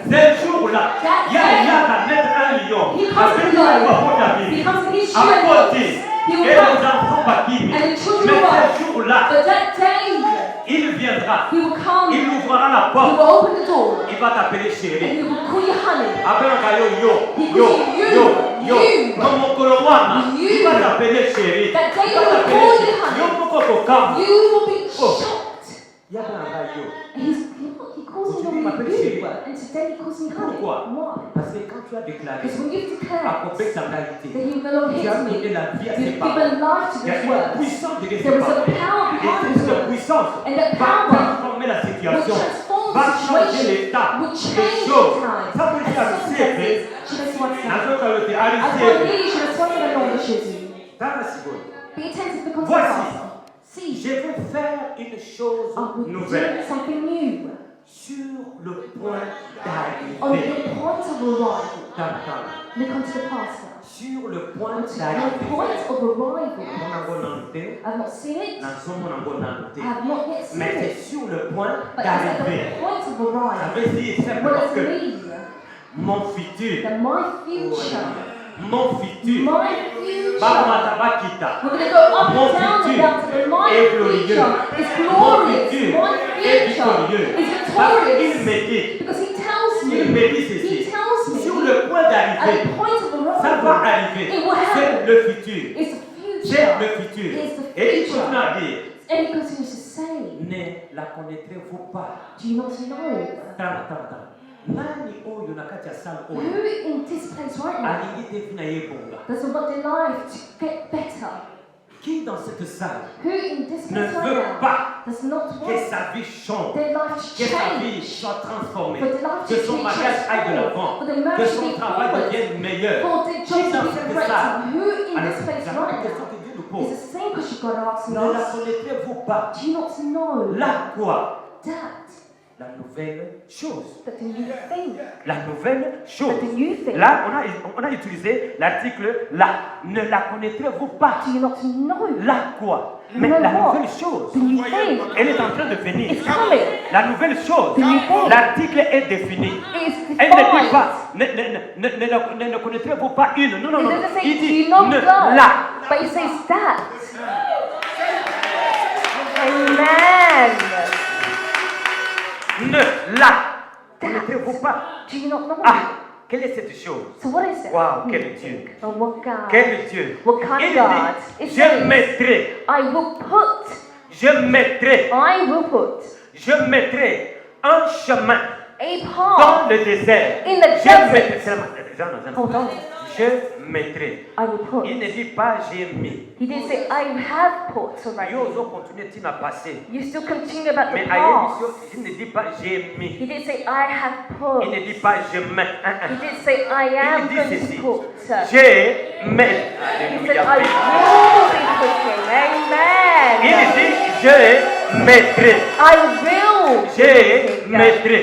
that ce jour-là, That il y a day, qu'à mettre un lion he comes avec to une life. porte à He vie, comes to his à children. côté, He et will les come. enfants bâtis. And the children Mais will walk. ce jour-là, But that day, il viendra, he will come. il ouvrira la He porte, will open the door. il va t'appeler And chérie. he will call you honey. Après un caillou, yo, He yo, calls you yo, you. yo, comme mon Kolowana, You. il va t'appeler chérie. That day Il he va will t'appeler call you chérie. honey. Yo, pourquoi tu calmes? You will be Oh. shocked. Il y a un caillou. And he calls Aujourd'hui, me il m'appelle you. chérie. And today he calls me honey. Pourquoi? Why? Parce que quand tu as déclaré Because when you've à declared couper ta qualité, that he will no longer tu as hit donné me, la vie à ses you've paroles. given life to Il y a these une words. puissance de ses There is a paroles. power Et behind cette these words. puissance And that va power transformer la will situation, transform va the changer situation, l'état will des change choses. the time. Ça veut dire And que c'est circumstances, je laisse moi un ça. peu comme le I can't théâtre. hear you, je laisse moi le nom de Jésus. Dans la seconde, Be attentive to the Voici. consequences. See, je vais faire une chose I will nouvelle do something new sur le point on d'arriver. the point of arrival. T'entends? Look onto the pastor. Sur le point On the d'arriver. point of arrival. On a bon noté, I've not seen it. dans son on a bon noté. I have not yet seen Mais c'est it. sur le point But it's at d'arriver. the point of Ça arrival. veut dire simple What parce does que it mean? mon futur, That my future, mon futur, my future. Bamatabakita, We're going to go up Mon and down futur and down to the my est glorieux. future is Mon glorious. futur My est future victorieux. is Parce qu'il victorious. me dit, Because he tells il me, me dit he ceci, tells me, sur le point at d'arriver, the point of ça va arrival, arriver, it will c'est happen. le futur, It's the c'est le future. futur. It's the Et il future. continue à dire, And he continues to say, ne la connaîtrez-vous pas? do you not know? Attends. Nani oyo na kati ya salle Who oyo in this place right now alingi devina yebonga? doesn't want their life to get better? Qui dans cette salle Who in this ne place right veut now pas does not que want sa vie change, their life to que sa vie change? soit transformée, For the life que to son be mariage aille de transformed, l'avant, for the que marriage to son be travail forward, devienne meilleur? for the Qui job to dans be cette greater? salle? Who in Alors, this place c'est la right question now que Dieu nous is pose. the same question God asks Ne la us. connaîtrez-vous pas? Do you not know Là quoi? that la nouvelle chose. That the new thing. La nouvelle chose. That the new thing. Là, on a utilisé l'article là. Ne la connaîtrez-vous pas? Do you not know? Là quoi? Mais know la what? nouvelle chose, The new thing elle est en train de venir. is coming. La nouvelle chose, The new thing. l'article est défini. It is Elle ne dit defined. pas, ne connaîtrez-vous pas une? Non, non, It non. doesn't say, Il do dit, you know ne God? la. But it says that. Amen. Ne la connaîtrez-vous pas? Do you not know? Ah, quelle est cette chose? So what is it? Waouh, quel Dieu. Oh, what God? Quel Dieu. What kind Il of God? dit, It je says, mettrai, I will put je mettrai un chemin a dans path le désert. in the Je desert. mettrai, Hold on. je mettrai. I will put. Il ne dit pas j'ai mis. He didn't say, I have put already. Yo, zo continue à passer. You still continue about Mais the à past. l'émission, il ne dit pas j'ai mis. He didn't say, I have Il put. ne dit pas je mets. He didn't say, I am Il dit going ceci. to put. Je mets. He said, I Alléluia. will be putting. Amen. Il dit je mettrai. I will be Je putting. mettrai.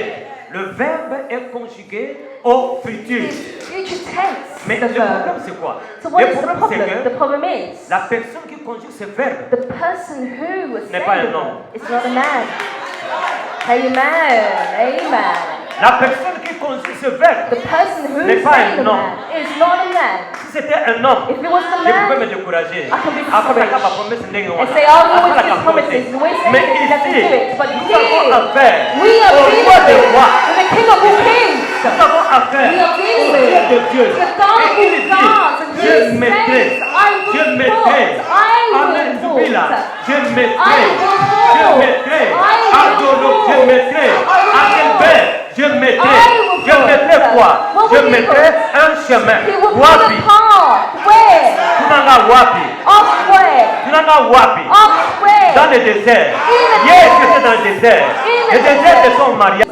Le verbe est conjugué au futur. It's future tense. Mais the le verb. problème c'est quoi? So what Le is the problème problem? c'est The que problem is la personne qui conjugue ce verbe the person who was n'est pas saying un homme. it's not a man. Amen. Amen. La personne qui conjugue ce verbe, The person who n'est is pas saying un the homme. man is not a man. si c'était un homme, If it was the je pouvais me man, décourager. I can be Après, discouraged. ma promesse n'est and say, oh, you always give promises. You always say Mais that he doesn't do ici, it. But nous here, avons affaire we are au dealing roi des with rois. the King of all kings. Nous avons affaire We are dealing au Dieu de with Dieu. the God Et il of dit, gods. And je he mettrai, says, I je will mettrai. put. I Amen, will Zoubila. put. Je mettrai, I will put. je mettrai. I will Adolo, je put. mettrai. I will Adelbert, je mettrai. I will Je put. mettrai quoi? What Je will he mettrai put? un chemin. He will put Wapi. a path. Where? Tunanga wapi. Off where? Tunanga wapi. Off where? Dans le désert. the Hier, desert. j'étais dans le désert. In Le the désert desert. de son mariage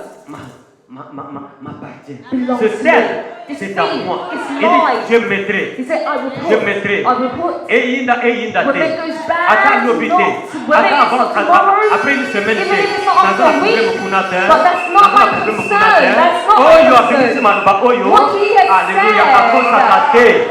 m'appartient. Belongs Ce to ciel, me. c'est This à thing moi. is Il mine. dit, je mettrai. He said, I will put. Je mettrai. I will put. Et Inda When it goes bad, Attends l'obité. not. Whether it's not tomorrow, Après une semaine, even if it's not after a week, but that's not my concern. That's not Oh, my you have been concern. oh, you. What he has Alléluia. said. À cause de ta tête.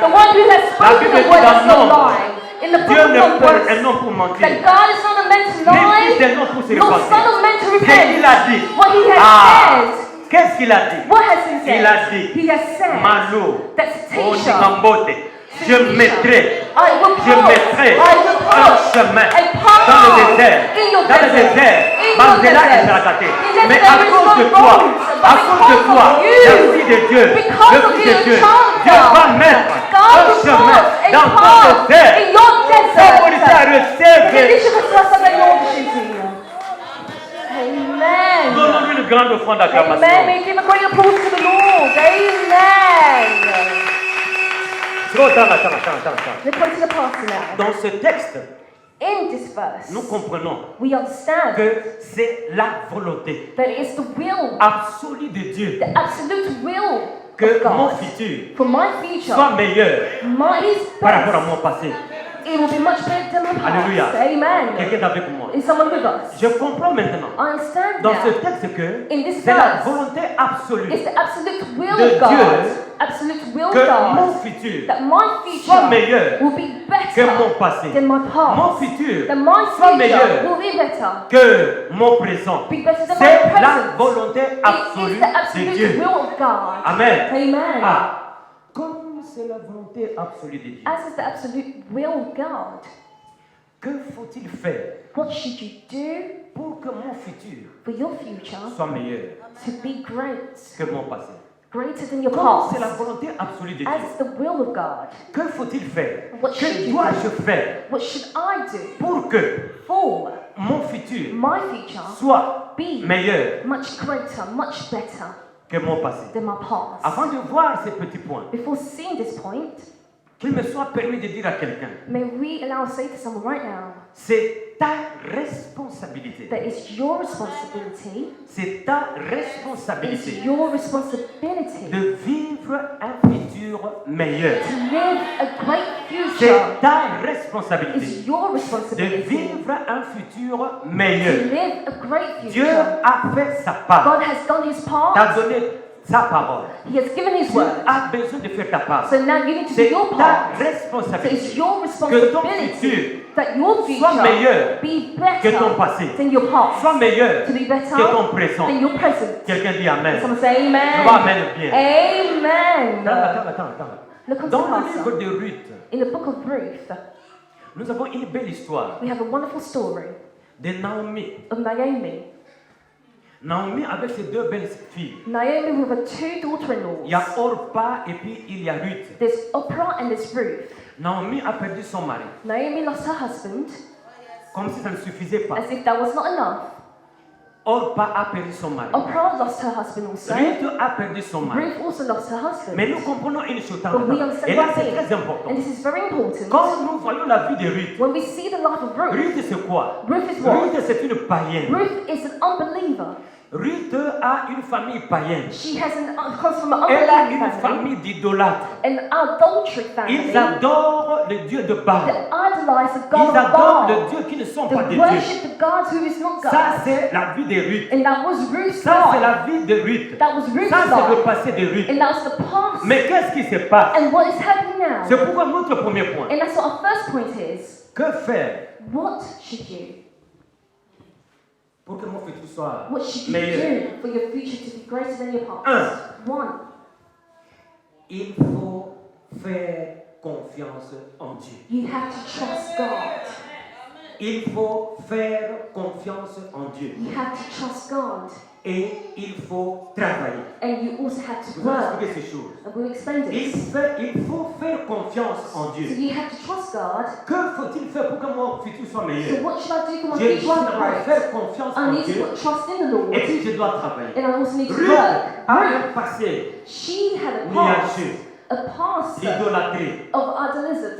The one who has spoken Bible the dit word dans is not Nombre, lying. In the book Dieu of n'est pas Numbers, un homme pour mentir. that God is not a man to Même lie, fils d'un homme pour se nor repentir. son of man to Ce qu'il a repent. dit. What he has Ah, said. qu'est-ce qu'il a dit? What has he said? Il a dit, He has said. Malo, That's oh, Tisha. Nigambote, je mettrai, I will je put. mettrai I will un put chemin a path dans le désert. in your Dans le desert. désert. In your Mandela desert. est rattaché. He said Mais there à is cause no de toi, roads, but à cause de because toi, of you, le Fils de Dieu, because le of Fils you, de Dieu, child Dieu God, va mettre God un will put chemin a dans ton path désert. in your desert. Pour ça, recevez. Amen. Donnons-lui une grande offrande Amen. d'acclamation. May give a great applause to the Lord. Amen. Attends. Let's come to the party now. Dans ce texte, In this verse, nous comprenons we understand que c'est la volonté that it is the will, absolue de Dieu the absolute will que of mon God futur for my future. soit meilleur His par rapport à best. mon passé. It will be much better than my past. Alléluia. Amen. Quelqu'un est avec moi. Is someone with us? Je comprends maintenant I understand dans ce now. texte que In this c'est la verse, volonté absolue It's the absolute will de of God. Dieu Absolute will of que mon God. futur That my soit future meilleur will be que better mon passé. than my past. Mon futur That my soit future meilleur will be better. que mon présent. Be better than my C'est la present. volonté It absolue is the de absolute Dieu. will of God. Amen. Amen. Ah, comme c'est la volonté absolue de Dieu, As is the absolute will of God, que faut-il faire what should you do pour que mon futur for your future soit meilleur to be great? que mon passé? Greater than your Comme past. c'est la volonté absolue de As Dieu, is the will of God, que faut-il faire? What should Que you dois-je do? faire what should I do pour que for mon futur my future soit be meilleur much greater, much better que mon passé? than my past? Avant de voir ces petits points, Before seeing this point, qu'il me soit permis de dire à quelqu'un, may we allow us to say to someone right now, c'est ta responsabilité. that it's your responsibility, C'est ta it's responsabilité your responsibility de vivre un futur meilleur. to live a great C'est future. ta responsabilité It's your de responsibility vivre un futur to meilleur. live a great Dieu future. a fait sa part. God has done his part. T'a donné sa parole. He has given his Tu word. as besoin de faire ta part. So now you need to do C'est your ta part. So it's responsabilité your que ton responsibility futur that your soit future meilleur be que ton better passé, than your past. soit meilleur To be better que ton présent. than your present. Quelqu'un dit Amen. Someone say Je vais amen. Amen bien. Amen. Attends. Look Dans unto le livre us. de Ruth, In the book of Ruth, nous avons une belle histoire we have a wonderful story de Naomi. of Naomi. Naomi avec ses deux belles filles. Naomi with her two Il y a daughter-in-laws. Orpa et puis il y a Ruth. There's Oprah and there's Ruth. Naomi a perdu son mari. Naomi lost her husband Comme si ça ne suffisait pas. as if that was not enough. Orpa a perdu son mari. Oprah lost her husband also. Ruth a perdu son mari. Ruth also lost her husband. Mais nous comprenons une chose. But we understand Et là, one c'est thing, très important. and this is very important. Quand nous voyons la vie de Ruth, When we see the life of Ruth, Ruth c'est quoi? Ruth is what? Ruth c'est une païenne. Ruth is an unbeliever. Ruth a une famille païenne. She has comes from an Elle a unbelieving une family, famille d'idolâtres. an adultery Ils family adorent le Dieu de Baal. that idolize the Ils God of adorent le Baal. Dieu qui ne sont pas They des dieux. worship the God who is not Ça, God. c'est la vie de Ruth. And that was Ruth's Ça, c'est life. la vie de Ruth. That was Ruth's Ça, c'est le life. passé de Ruth. And that's the past. Mais qu'est-ce qui se passe? And what is happening now? C'est pourquoi notre premier point. And that's what our first point is. Que faire What should you? pour que mon futur soit What should you meilleur? do for your future to be greater than your past? One, Il faut faire confiance en Dieu. you have to trust God. Il faut faire confiance en Dieu. You have to trust God. Et il faut travailler. And you also have to Vous allez work. expliquer ces choses. I'm going to explain Il this. faut faire confiance en So Dieu. you have to trust God. Que faut-il faire pour que mon futur soit So meilleur? what should I do for my Je future to dois grow? faire confiance I en need to Dieu. put trust in the Lord. Et puis je dois travailler. And I also need to Ruth work. a Ruth, un passé she had a past. lié A past l'idolâtrie, of idolism.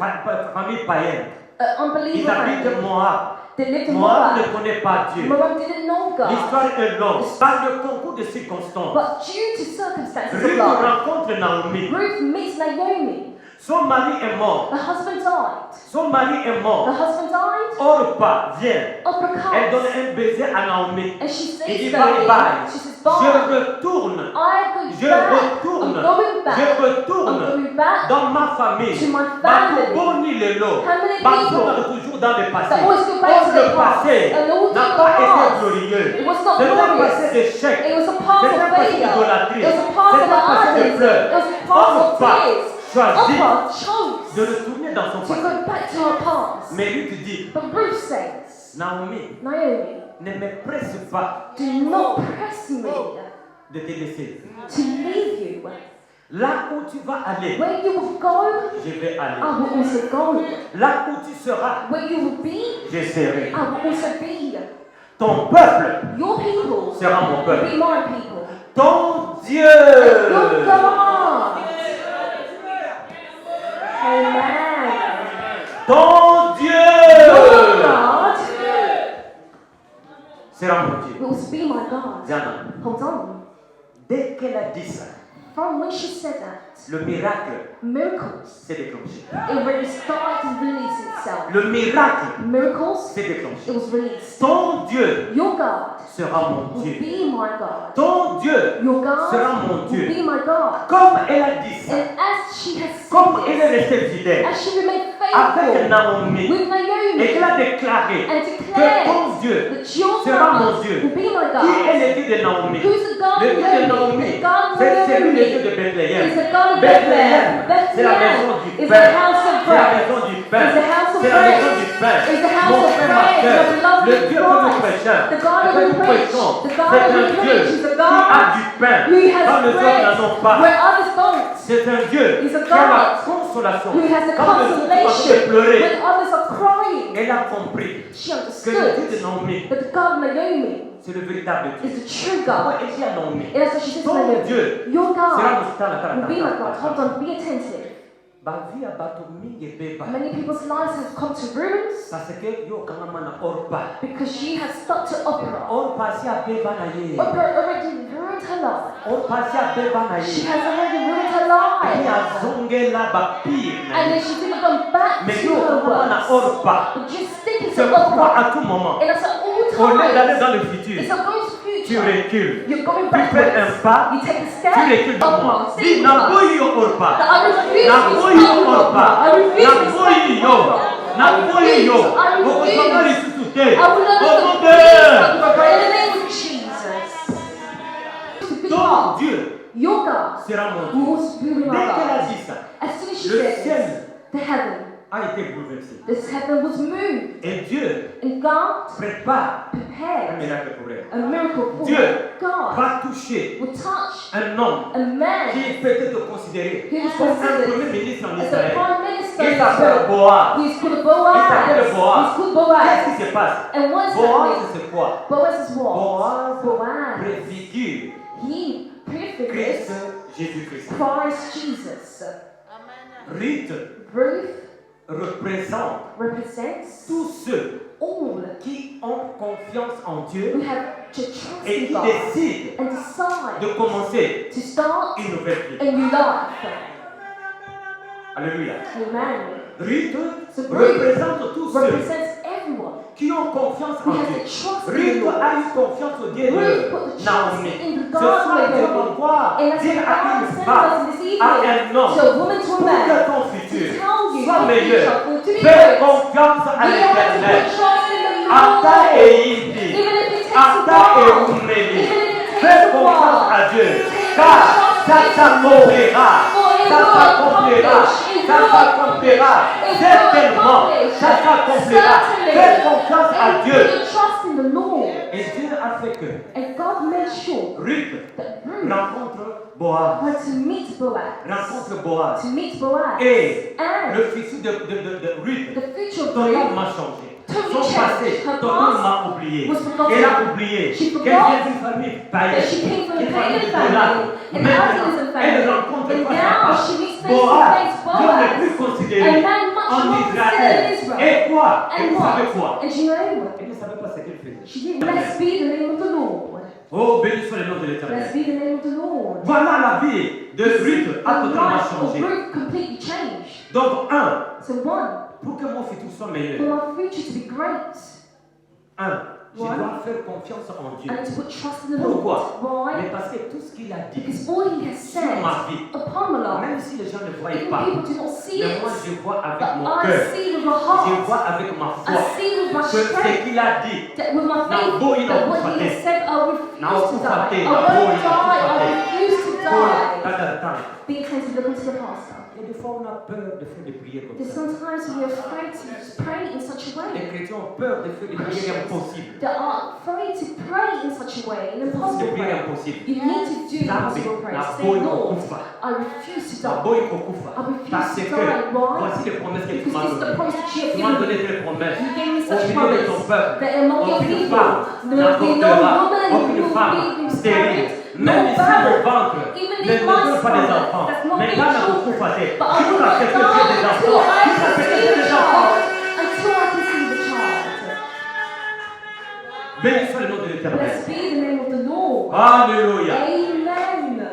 famille païenne. An Ils unbeliever habitent family. Moab. They lived in Moab ne Moab. connaît pas Dieu. Moab didn't know God. L'histoire est longue. Par le concours de circonstances, But due to circumstances of Ruth life, rencontre Naomi. Ruth meets Naomi. Son mari est mort. The husband died. Son mari est The mort. husband died. Orpa vient. Oprah Elle donne comes. un baiser à Naomi. And she Il says dit to bye me, bye. she says, Je bye. retourne. I Je go back. retourne. I'm going back. Je I'm retourne going back dans ma famille. to my family. Boni le lot. How many Parce people qu'on est toujours dans le passé. that always go back to Or le their past? passé And all n'a the pas été past. glorieux. It was not C'est un glorious. passé d'échec. It was a past C'est un of passé failure. d'idolâtrie. It was a past C'est of un passé de idolism. pleurs. It was a past of Orpa tears. choisit Oprah chose de retourner dans son to passé. go back to her past. Mais lui te dit, But Ruth says, Naomi, Naomi, ne me presse pas do not press me de te laisser. to leave you. Là où tu vas aller, Where you will go, je vais aller. I will also go. Là où tu seras, Where you will be, je serai. I will also be. Ton peuple Your people sera mon will peuple. be my people. Ton Dieu Your God. Amen. Ton Dieu Your God sera mon Dieu. will also be my God. Diana, Hold on. dès qu'elle a dit ça, From when she said that, le miracle miracles, s'est déclenché. it already started to release itself. Le miracle Miracles, s'est déclenché. it was released. Ton Dieu Your God sera mon will Dieu. be my God. Ton Dieu Your God sera mon will Dieu. be my God. Comme elle a dit ça, And as she has comme elle said est this, restée fidèle as she remained avec faithful Naomi with et Naomi qu'elle a déclaré and que declared ton Dieu, that your sera mon God Dieu. will be my qui est God. le Dieu de Naomi, Who's the God le of Dieu de Naomi? Naomi, The God of c'est lui le Dieu Naomi de Bethléem. is the God of Bethléem, Bethlehem. c'est la maison Bethlehem du is pain. the house of C'est la bread. maison du pain. Is the house of C'est la bread. maison du pain. Is the house Mon of frère, bread. ma sœur, Your beloved le Dieu que nous Christ. prêchons, The God que who nous preach. prêchons, The c'est God un who Dieu preach is a qui God a du pain who has quand les autres n'en ont bread pas. where others don't. C'est un Dieu He's a qui a la God consolation Who has a quand les autres sont en train de consolation pleurer. when others are crying. Elle a compris She que le understood Dieu de Naomi, that the God of Naomi c'est le véritable Dieu. is the true Pourquoi God. elle dit à Naomi, And that's what she says to ton Naomi. Dieu Your sera God mon will be my God. Hold on, be attentive. Bavi abato mingi beba. Many people's lives have come to ruins Parce que yo kanga mana orpa. because she has stuck to Oprah. Orpa si abeba na ye. Oprah already ruined her life. Orpa si abeba na She ye. has already ruined her Ni life. azonge la bapir na And then ye. she's even gone back Mais to yo her kanga mana words. orpa. But just sticking to C'est pourquoi Oprah. à tout moment, And that's at au all lieu d'aller times. dans le futur, It's a going to tu future. recules. You're going Tu fais un backwards. pas, You take a tu step. recules de moi. Oprah. Dis, Stay na with us. boyi yo orpa. That I refuse Na to be boyi yo stuck with orpa. Oprah. I refuse Na to be stuck boyi with yo. Oprah. Na boyi yo. I refuse. Okosonga lisusu te. I will never Okombe. in the name of Jesus. Ton Dieu Your God sera mon Dieu. will be my Dès qu'elle a God. dit ça, As soon as she le said ciel this, the heaven, a été bouleversé. this heaven was moved, Et Dieu and God prépare un prepared miracle pour elle. a miracle for Dieu her. God va toucher will touch un homme a man qui peut être considéré who is comme un considered premier ministre en as a Israël. prime minister Il in s'appelle Israel. Boaz. He's called Il Boaz. s'appelle Boaz. He's called Boaz. Qu'est-ce qui se passe? And what's Boaz, happening? c'est quoi? Boaz is what? Boaz Boaz. préfigure He prefigures Christ Jésus-Christ. Christ Jesus. Ruth Ruth représente represents tous ceux all qui ont confiance en who Dieu have to trust et in qui God décident and decide de commencer to start une nouvelle vie. a new life. Alléluia. Amen. Ruth So Ruth représente tous ceux represents everyone qui ont confiance who en has Dieu. to trust in the Ruth Lord. a eu confiance au Dieu Ruth put de the trust Naomi. in the Ce God soir, of Dieu Naomi. m'envoie And that's dire what à God une sent femme, us this à evening. un homme, To a woman, to a pour man, que ton futur to tell you soit your meilleur, future, to be fais great. confiance à We have to l'Éternel. put trust in the Ata Lord. et Indi, Even if it takes a Ata et while. Umeli, Even if it fais takes a confiance while. à Dieu, car ça s'accomplira, ça s'accomplira, ça s'accomplira, certainement, ça s'accomplira. Fais confiance à And Dieu. put your trust in the Lord. Et Dieu a fait que And God made sure Ruth that Ruth rencontre Boaz, had to meet Boaz. rencontre Boaz. To meet Boaz. Et And le futur de Ruth, the future of ton homme Ruth m'a changé. Totally Son passé, changed. Her ton homme past m'a oublié. was forgotten. Elle a oublié She qu'elle forgot vient d'une famille that païenne, she came from a une famille pagan de là. family, an Maintenant, atheism elle family. rencontre And face à now face she meets face to Boaz, face Dieu n'est Boaz, plus a considéré man much en more Israël. considered in Israel. Et quoi? And Et vous savez quoi? what? And you know what? Elle ne savait pas ce qu'elle faisait. She didn't. Blessed be the name of the Lord. Oh, béni soit le nom de Blessed l'Éternel. be the name of the Lord. Voilà la vie de Ruth a The totalement life of changé. Ruth completely changed. Donc, un, So one, pour que mon futur soit for meilleur, my future to be great, je dois faire confiance en Dieu. I need to put trust in the Pourquoi? Lord. Why? Mais parce que tout ce qu'il a dit Because all He has sur said ma vie, upon my life, même si les gens ne voient even pas, people do not see mais it, moi je vois avec but mon I cœur, see with my je heart, vois avec ma I foi see with my que ce strength, qu'il a dit, that with my Now, faith, boy, you that don't what put He has it. said, I refuse Now, to put die. it. I Now, won't boy, you die. don't put I it. refuse to die. Be attentive, look into the pastor. Et des fois on a peur de faire des prières comme There's ça. sometimes we are afraid to pray in such a Les way. chrétiens ont peur de faire des prières impossibles. That are afraid to pray in such a way, an Des impossible prières prayer. impossibles. You need to do impossible prayer. Say, Lord, I refuse to die. Parce que voici les promesses que tu m'as Because this is the données. promise that you have Tu m'as given donné me. des promesses. You gave me Au such milieu de ton promise peuple, that among your aucune people femme there will be no n'avortera, woman who aucune will femme be stérile, miscarried, même no si le barren. ventre Even ne if donne my pas des stomach enfants. does not Mais give quand children, beaucoup faisaient, but I will jusqu'à not ce que tu aies des die until enfants, I jusqu'à ce que tu conceive aies the des enfants. child, until I conceive the child. Béni soit le nom de l'Éternel. Blessed be the name of the Lord. Alléluia. Amen.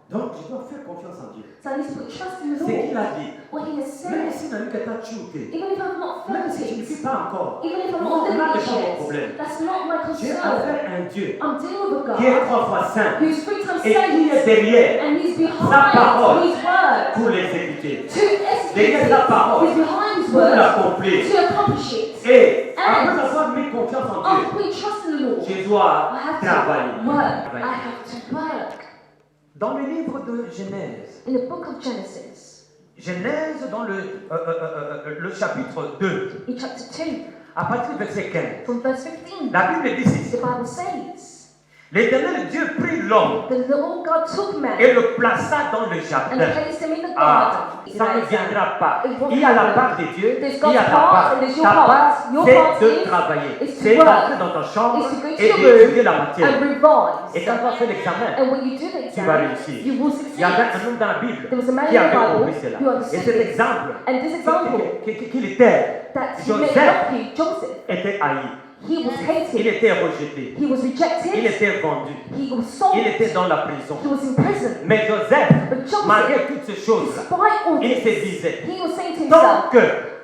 Donc je dois faire confiance en Dieu. So I need to put trust in the C'est qu'il Lord. a dit. What He has Même said. si dans une quête chuté, Even if I've not même felt si je ne it, suis pas encore, even if I'm non, not là living n'est pas mon it problème. yet, that's not my J'ai concern. affaire à un Dieu I'm dealing with a qui est God 3 fois saint who's 3 times et qui est saint, derrière and He's Sa parole. behind His word pour l'exécuter, to execute derrière it. sa parole He's behind His pour word l'accomplir. to accomplish it. Et And après avoir mis confiance en after Dieu, we trust in the Lord, je dois I have travailler. to work. I have to work. Dans le livre de Genèse, In the book of Genesis, Genèse dans le chapitre 2, in chapter 2, à partir du verset 15, from verse 15, la Bible dit the ceci. Bible says, L'Éternel Dieu prit l'homme The Lord God took man et le plaça dans le and jardin. placed him in the Ah, garden. ça ne viendra pas. It won't Il y a la happen. part de Dieu, There's il y God's a ta part part. and there's your Ta part. part, Your c'est part de is travailler. to C'est work. d'entrer dans ta chambre Is to go to et your d'étudier room la matière. and revise. Et quand tu vas faire l'examen, And when you do the tu vas exam, réussir. you will Il succeed. y avait un homme dans la Bible There was a man qui in the avait Bible compris cela. who Et understood cet this. exemple, And this example qu'il était, that he made Joseph up you, Joseph, était haï. he was Il hated, était rejeté. he was Il rejected, était vendu. he was sold, Il était dans la prison. he was in prison. Mais Joseph, But Joseph, malgré toutes ces choses, despite all il se this, disait, he was saying to tant himself, que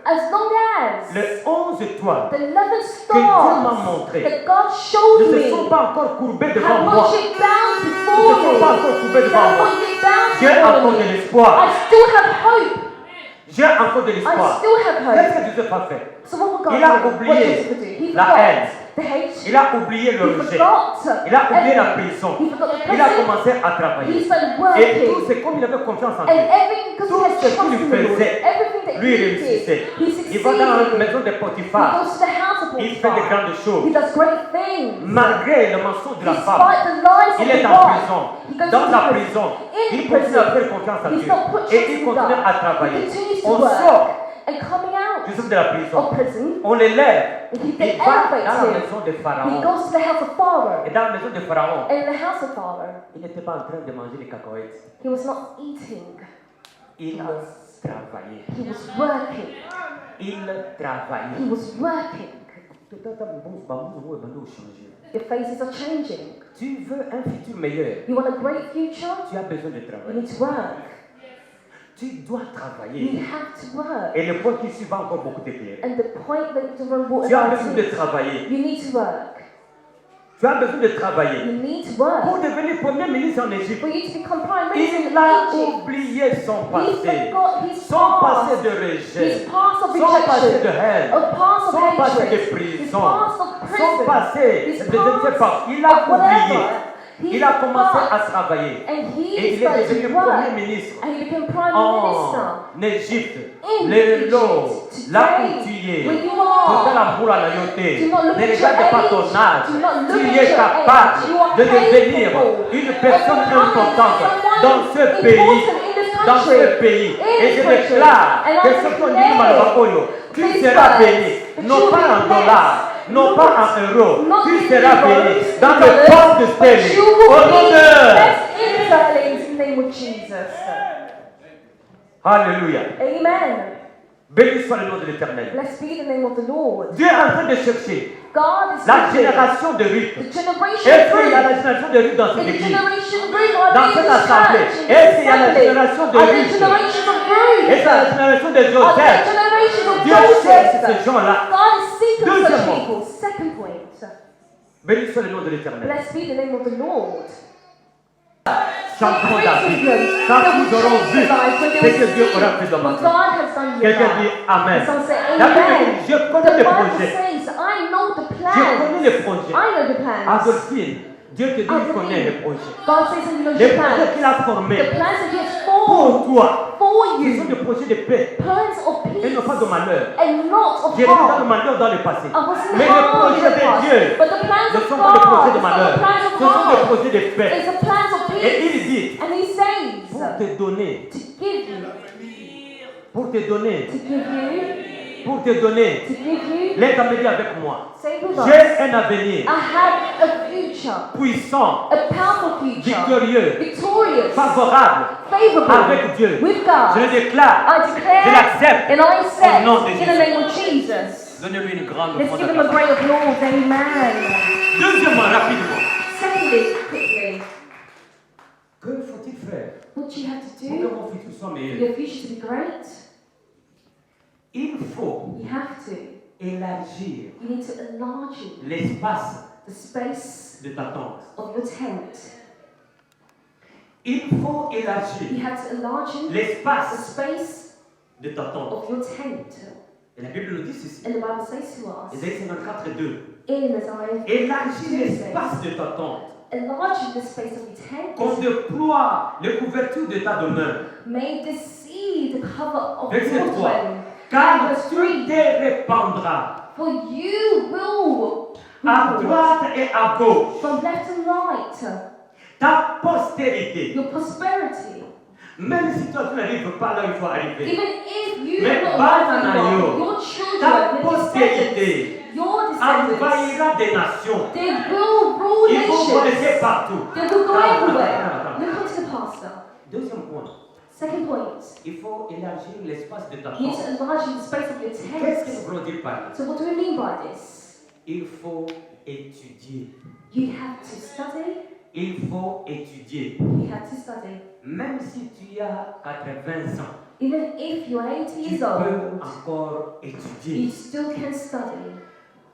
as long as les 11 étoiles the 11 que Dieu m'a stars montrées that God showed ne me se sont pas encore courbées devant have moi, not yet bound ne before se sont me, pas encore courbées devant have moi, not yet bound j'ai before encore de me, l'espoir. I still have hope. J'ai encore de I l'espoir. still have Qu'est-ce hope. que Joseph a fait? So what will God Il a do? What oublié Joseph would do? He la haine. forgot the hate. Il a oublié le He rejet. forgot. Il a oublié la everything. prison. He forgot the Il a prison. commencé à He travailler. started Et working. tout, c'est comme il avait confiance en And Dieu. everything, because Tout he had ce qu'il trust in the Lord, faisait, everything that lui he did, réussissait. he Il va dans la succeeded. maison de He Potiphar. goes to the house of Il fait de Potiphar. grandes choses. He does great things. Malgré le mensonge de la femme, Despite the lies of il the est en wife, prison. he goes Dans into la prison. prison, In il continue à prison, faire confiance à he Dieu. still puts Et trust il in continue God. à He travailler. continues to On work. sort And coming out Joseph de la prison. of prison, On l'élève. he Il they va elevate dans la him. maison de He Pharaon. goes to the house of Pharaoh. Et dans la maison de Pharaon, And in the house of Pharaoh, il n'était pas en train de manger les cacahuètes. he was not eating. Il travaillait. He was working. Il travaillait. He was working. Your faces are changing. Tu veux un futur meilleur, You want a great future? tu as besoin de You travailler. need to work. Tu dois You travailler. have to work. Et le point qui suit va encore beaucoup t'éclairer. And the point that to run water Tu as down besoin de to, travailler. you need to work. Tu as besoin de travailler. You need to Pour work. devenir premier ministre en Égypte, For you to become prime minister il a in Egypt, oublié son he passé. forgot his Son passé past. de His rejet. past of Son passé de rejection. haine. Of past of Son passé hatred. de His prison. past of Son prison. passé His de je ne sais past pas. Il a of oublié. whatever. He Il a commencé à forgot. travailler. And Et he il est started devenu to work. premier ministre. And he became prime minister. En Égypte, In les Egypt. lots, là où tu Today, es, where you tout are, à la boule à la yoté, do not look ne at your regarde pas ton age. âge, Do not look tu at es your capable age. You are de devenir capable une personne of becoming importante someone dans ce pays, important in this dans country. ce pays. In Et je this country. déclare And I que ce qu'on dit declare Malbakoyo, tu these seras words, béni, that non you will pas be en dollars, non blessed, pas en euros, not tu in seras euros, béni in dans le dollars, port de but Sterling. you will Au nom be de... blessed in sterling in the name of Jesus. Alléluia. Amen. Béni soit le nom de l'Éternel. Blessed be the name of the Lord. Dieu est en train de chercher God is la seeking génération de Ruth. the generation Est-ce of qu'il y a la Ruth. génération de Ruth dans In cette the église? generation of Ruth, are Dans they in cette this assemblée, church, in est-ce this qu'il y a la assembly? génération de Are there Ruth? generations of Et c'est la Ruth? génération de Are there Joseph. generations of Dieu cherche ces Joseph? gens-là. God is seeking such Deuxièmement. people. Second point. Béni soit le nom de l'Éternel. Blessed be the name of the Lord. Chantons David. Quand nous aurons vu ce que Dieu aura fait dans ma What vie. God has done in your Quelqu'un life. dit Amen. Some say David amen. dit, je The connais les Bible projets. says, I know the Je plans. connais les projets. I know the plans. Adolphine, Dieu te dit qu'il Adolphine. connaît les projets. God says he knows Les your projets plans. qu'il a formés The plans that he has pour formed toi, for ce sont you. des projets de paix Plans of et non pas de peace malheur. and not of J'ai vu dans le harm. malheur dans le passé. I was in Mais les harm in projets the de past. Dieu But the plans ne of sont pas des God, projets de it's not malheur. the plans of Ce sont des harm. projets de paix. It's the plans of Et il peace. dit, And he says, pour te donner, to give you, pour te donner, to give you, pour te donner, to give you. l'être amené avec moi. Say with us. J'ai un avenir I have a future, puissant, a powerful future, victorieux, victorious, favorable favorable avec Dieu. with God. Je le déclare, I declare je l'accepte. and I accept Au nom de in the Jésus. name of Jesus. Donnez-lui une grande Let's offrande give him a d'applaudissements. great applause. Amen. Deuxièmement, rapidement, Secondly, quickly, que faut-il faire what do you have to pour que do mon futur soit for meilleur? your future to be great? Il faut You have to. élargir You need to enlarge l'espace the space de ta tente. of your tent. Il faut élargir You have to enlarge the l'espace space de ta tente. of your tent. Et la Bible nous dit ceci. And the Bible says to us Ésaïe 54 et 2. in Isaiah, Élargis l'espace de ta tente. enlarge the space of your tent. Qu'on déploie les couvertures de ta demeure. May the seed cover of Verset your 3. dwelling. Car Verse tu 3. te répandras For you will à droite et à gauche, from left and right, ta postérité, your prosperity. même si toi tu n'arrives pas là où il faut arriver, Even if you Mais have not base arrived en where you ailleurs, want, your ta children, your postérité descendants, your descendants, envahira des nations. they will rule Ils vont voyager nations. partout. They will go Attends, everywhere. attends. Look onto the pastor. Deuxième point, Second point, il faut élargir l'espace de ta you need porte. to enlarge the space of your Qu'est-ce que tent. nous voulons dire par là? So what do we mean by this? Il faut étudier. You have to study. Il faut étudier. You have to study. Même si tu as 80 ans, Even if you're 80 tu years peux old, encore you étudier. still can study.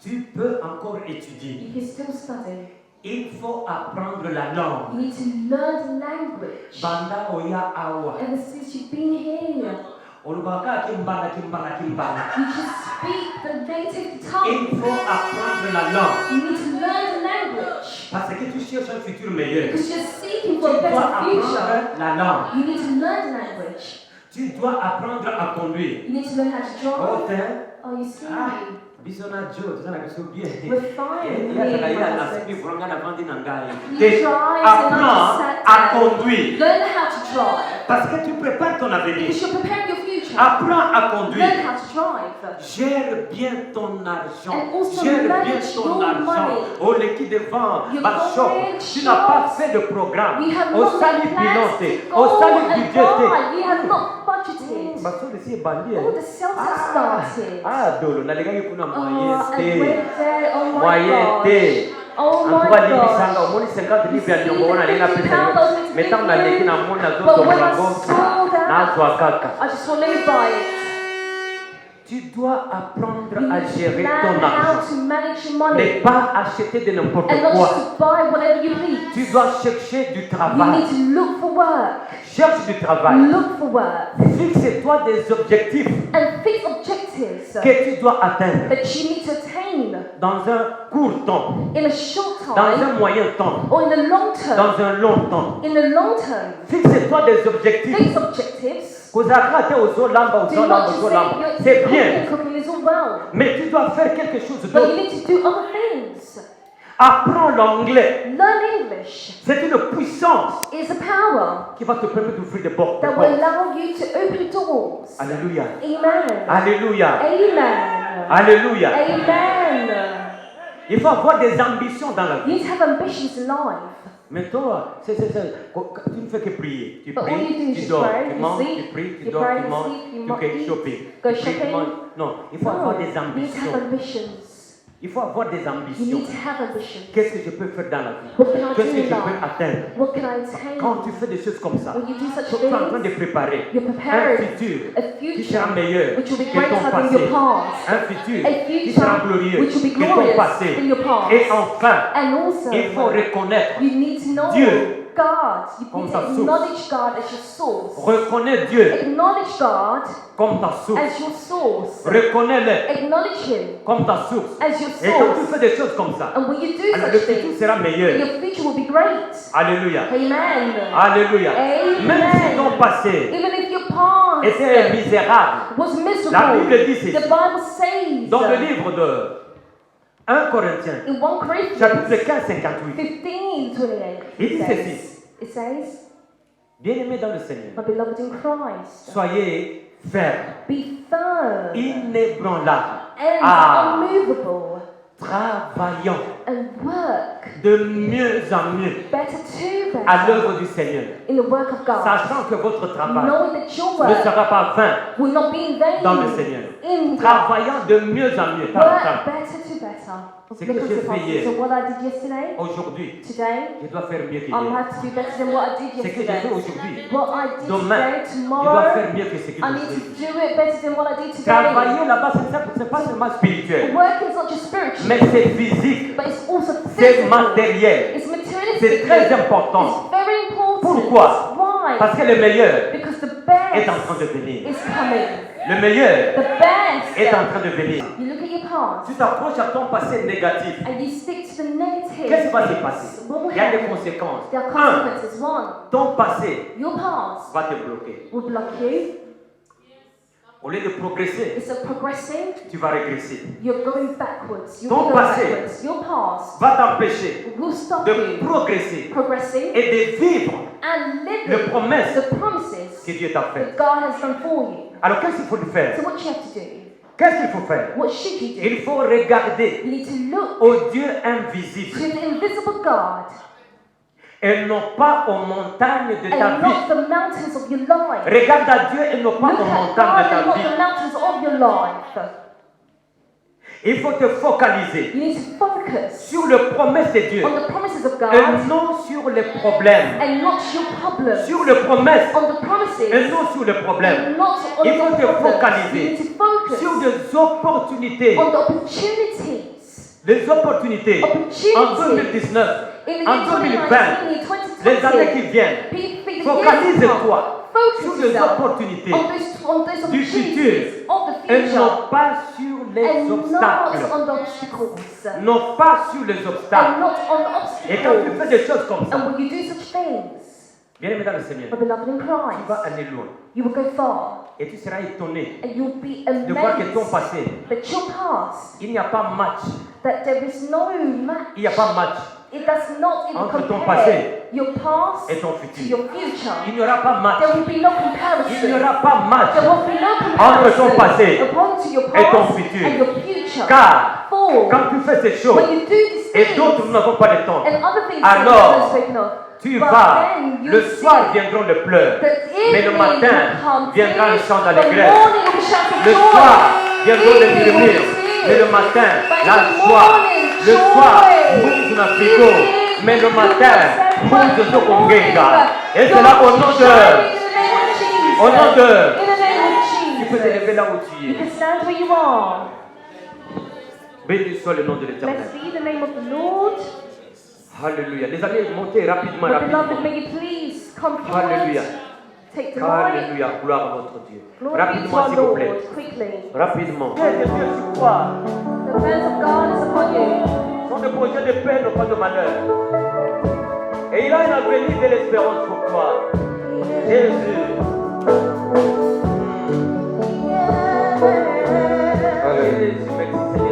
Tu peux encore étudier. You can still study. Il faut apprendre la langue. You need to learn the language. Banda oya awa. Ever since you've been here, Olubaka kimbala. you just speak the native Il tongue. faut apprendre la langue. You need to learn the language. Parce que tu cherches un futur meilleur. Because you're seeking Tu for a dois better future. apprendre la langue. You need to learn the language. Tu dois apprendre à conduire. You need to learn how to Oh, drive. hein? Oh, you see? Bisona Joe, tu as la bien. We're fine. Il y a Me la and my la husband. spirit pour la vendre dans Gaï. You Tu drive and apprends I à just sat down. conduire. Learn how to drive. Parce que tu prépares ton avenir. Because you're preparing your future. Apprends à Learn conduire. how to drive. Gère bien ton argent. And also Gère bien manage ton your argent. money. Oh, l'équipe devant. Your Bashop. foreign Tu n'as pas shops. fait de programme. We have Au not salut made plans financé. to Au go salut and budgété. buy. We have not budgeted. Bashop ici est bandit. All the sales have started. Dolo. Na lega yikuna Oh, moyen and stay. went there. Oh my Moyen gosh. te. Oh En my tout cas, libisanga, gosh. omoni 50 livres ya You see nyongo wana the lenga 50 pesa. pounds was Metango na leki na mona But zoto when I mlango. saw that, Nazwa kaka. I just thought, let me buy it. Tu dois apprendre You à need to gérer learn ton how argent. to manage your Ne money. pas acheter de n'importe And not quoi. just to buy whatever you please. Tu dois chercher du You travail. need to look for work. Cherche du travail. Look for work. Fixe-toi des objectifs And fix objectives que tu dois atteindre that you need to attain dans un court temps, in a short dans un time moyen temps, or in the long term. dans un long temps. In the long term. Fixe-toi des objectifs. Fix objectives. Kozaka te ozolamba, Do ozolamba, not just ozolamba. say C'est you're bien, cooking is all well. mais tu dois faire quelque chose But d'autre. you need to do other things. Apprends l'anglais. Learn English. C'est une puissance It's a power qui va te permettre d'ouvrir des portes. that will allow you to open doors. Alléluia. Amen. Alléluia. Amen. Alléluia. Amen. Il faut avoir des ambitions dans la vie. You need to have ambitions in life. Mais toi, tu ne fais que prier. Tu But all you do pries, is tu just dors, pray, tu you manges, sleep, tu pries, tu you dors, pray, tu you manges, sleep, you tu fais eat, shopping. go Tu pries, tu shopping. manges. Non, il faut avoir des You need to have ambitions. ambitions. Il faut avoir des You ambitions. need to have ambitions. Qu'est-ce que je peux faire dans la vie? What can I Qu'est-ce do que in je peux life? atteindre? What can I attain? Quand tu fais des choses comme ça, When you do such tu es en train de things, préparer you're un preparing futur a qui future sera meilleur which will be que ton greater than passé. your past. Un futur A qui sera future glorieux which will be que ton glorious passé. in your past. Et enfin, And also, il faut reconnaître you need to know Dieu God. You comme need ta to source. acknowledge God as your source. Reconnais Dieu Acknowledge God comme ta source. as your source. Reconnais-le Acknowledge Him comme ta source. as your Et quand tu source. fais des choses comme ça, And when you do alors le such futur things, sera meilleur. your future will be great. Alléluia. Amen. Alléluia. Amen. Même si ton passé Even if your past était misérable, was la miserable, Bible dit ceci. the Bible says Dans le livre de 1 Corinthiens, in 1 Corinthians chapitre 15, 58, 15:28, Il dit it says, bien-aimés dans le Seigneur, my beloved in Christ, soyez fermes, be firm inébranlables, and unmovable travaillant and work de mieux en mieux better to à better l'œuvre du Seigneur, in the work of God, sachant que votre travail knowing that your ne work sera pas vain will not be in vain dans le Seigneur. in God. Travaillant de mieux en mieux. Work Tam, tam. better to better. Ce que Look at j'ai the fait passage. hier. So what I did yesterday, Aujourd'hui, today, je dois faire mieux que I'll hier. have to do better than what I did Ce que j'ai fait yesterday. aujourd'hui, What I did demain, today, je dois tomorrow, faire mieux que ce que I je need to fais. do it better than what I did today. Travailler là-bas, c'est pas seulement spirituel, Working is not just spiritual, mais c'est physique, but it's also c'est physical. matériel. It's materialistic. C'est très important. It's very important. Pourquoi? Why? Parce que le meilleur Because the est best en train de venir. is coming. Le meilleur The best. est en train de venir. You look at your past Tu t'approches à ton passé négatif. and you stick to the negative. Qu'est-ce qui va se passer? What will Il y a des happen? conséquences. There are Un, consequences. One, ton passé your past va te bloquer. will block you. Au lieu de progresser, Instead of progressing, tu vas régresser. you're going backwards. You'll Ton go passé backwards. Your past Va t'empêcher will stop de you progresser progressing et de vivre and les living promesses the promises que Dieu t'a faites. that God has done for you. Alors qu'est-ce qu'il faut faire? So what do you have to do? Qu'est-ce qu'il faut faire? What should you do? Il faut regarder You need to look au Dieu to invisible the invisible God et non pas aux montagnes de ta and vie. not the mountains of your life. Regarde à Dieu et non pas Look aux at montagnes God de and ta not vie. the mountains of your life. Il faut te focaliser You need to focus sur les promesses de Dieu on the promises of God et non sur les problèmes. and not your problems. Sur les promesses On the promises et non sur les problèmes. and not on Il faut the te problems. focaliser You need to focus sur des opportunités. on the opportunities. Les opportunités en 2019, In the en year 2020, 2019, in les années qui 2020, viennent. Focalise-toi sur Focus les yourself opportunités on those du futur opportunities of the et future non pas sur les and not obstacles. on the obstacles. Non pas sur les obstacles. And not on the Et quand tu obstacles. fais des choses comme ça, And when you do such things, bien-aimé dans le Seigneur, my beloved in tu vas Christ, aller loin you will go far et tu seras étonné and you'll be de voir que ton amazed passé, that your past, il n'y a pas match. that there is no match. Il n'y a pas match It does not even entre ton compare passé your past et ton to futur. your future. Il n'y aura pas match. There will be no Il n'y comparison. aura pas match. There will be no Entre ton comparison passé upon to your et ton past futur. and your future. Car For quand tu fais ces choses when you do these et things d'autres nous n'avons pas de temps, and other things alors, that we haven't spoken of, tu but vas, then you le see soir viendront les pleurs, that mais le evening matin will come, viendra un chant the d'allégresse. morning will be shouts of Le joy. soir viendront les Evening will be murmures, tears. mais le matin, But la in the joie. morning, Le joy. soir, bouge un frigo, mais le matin, bouge ce congrégation. Et c'est là au nom de, au nom de, tu peux te lever là où tu You es. can stand where you are. Béni soit le nom de l'Éternel. Blessed be the name of the Lord. Alléluia. Les amis, montez rapidement, My rapidement. beloved, may you please come forward. Alléluia. Take the light. Alléluia. Gloire à votre Dieu. Glory be to Rapidement, our s'il vous plaît. Lord. Quickly. Rapidement. Dieu sur toi. The hands of God is upon you. Sont des projets de paix, non pas de malheur. Et il a un avenir de l'espérance pour toi. Jésus. Jésus, merci Seigneur.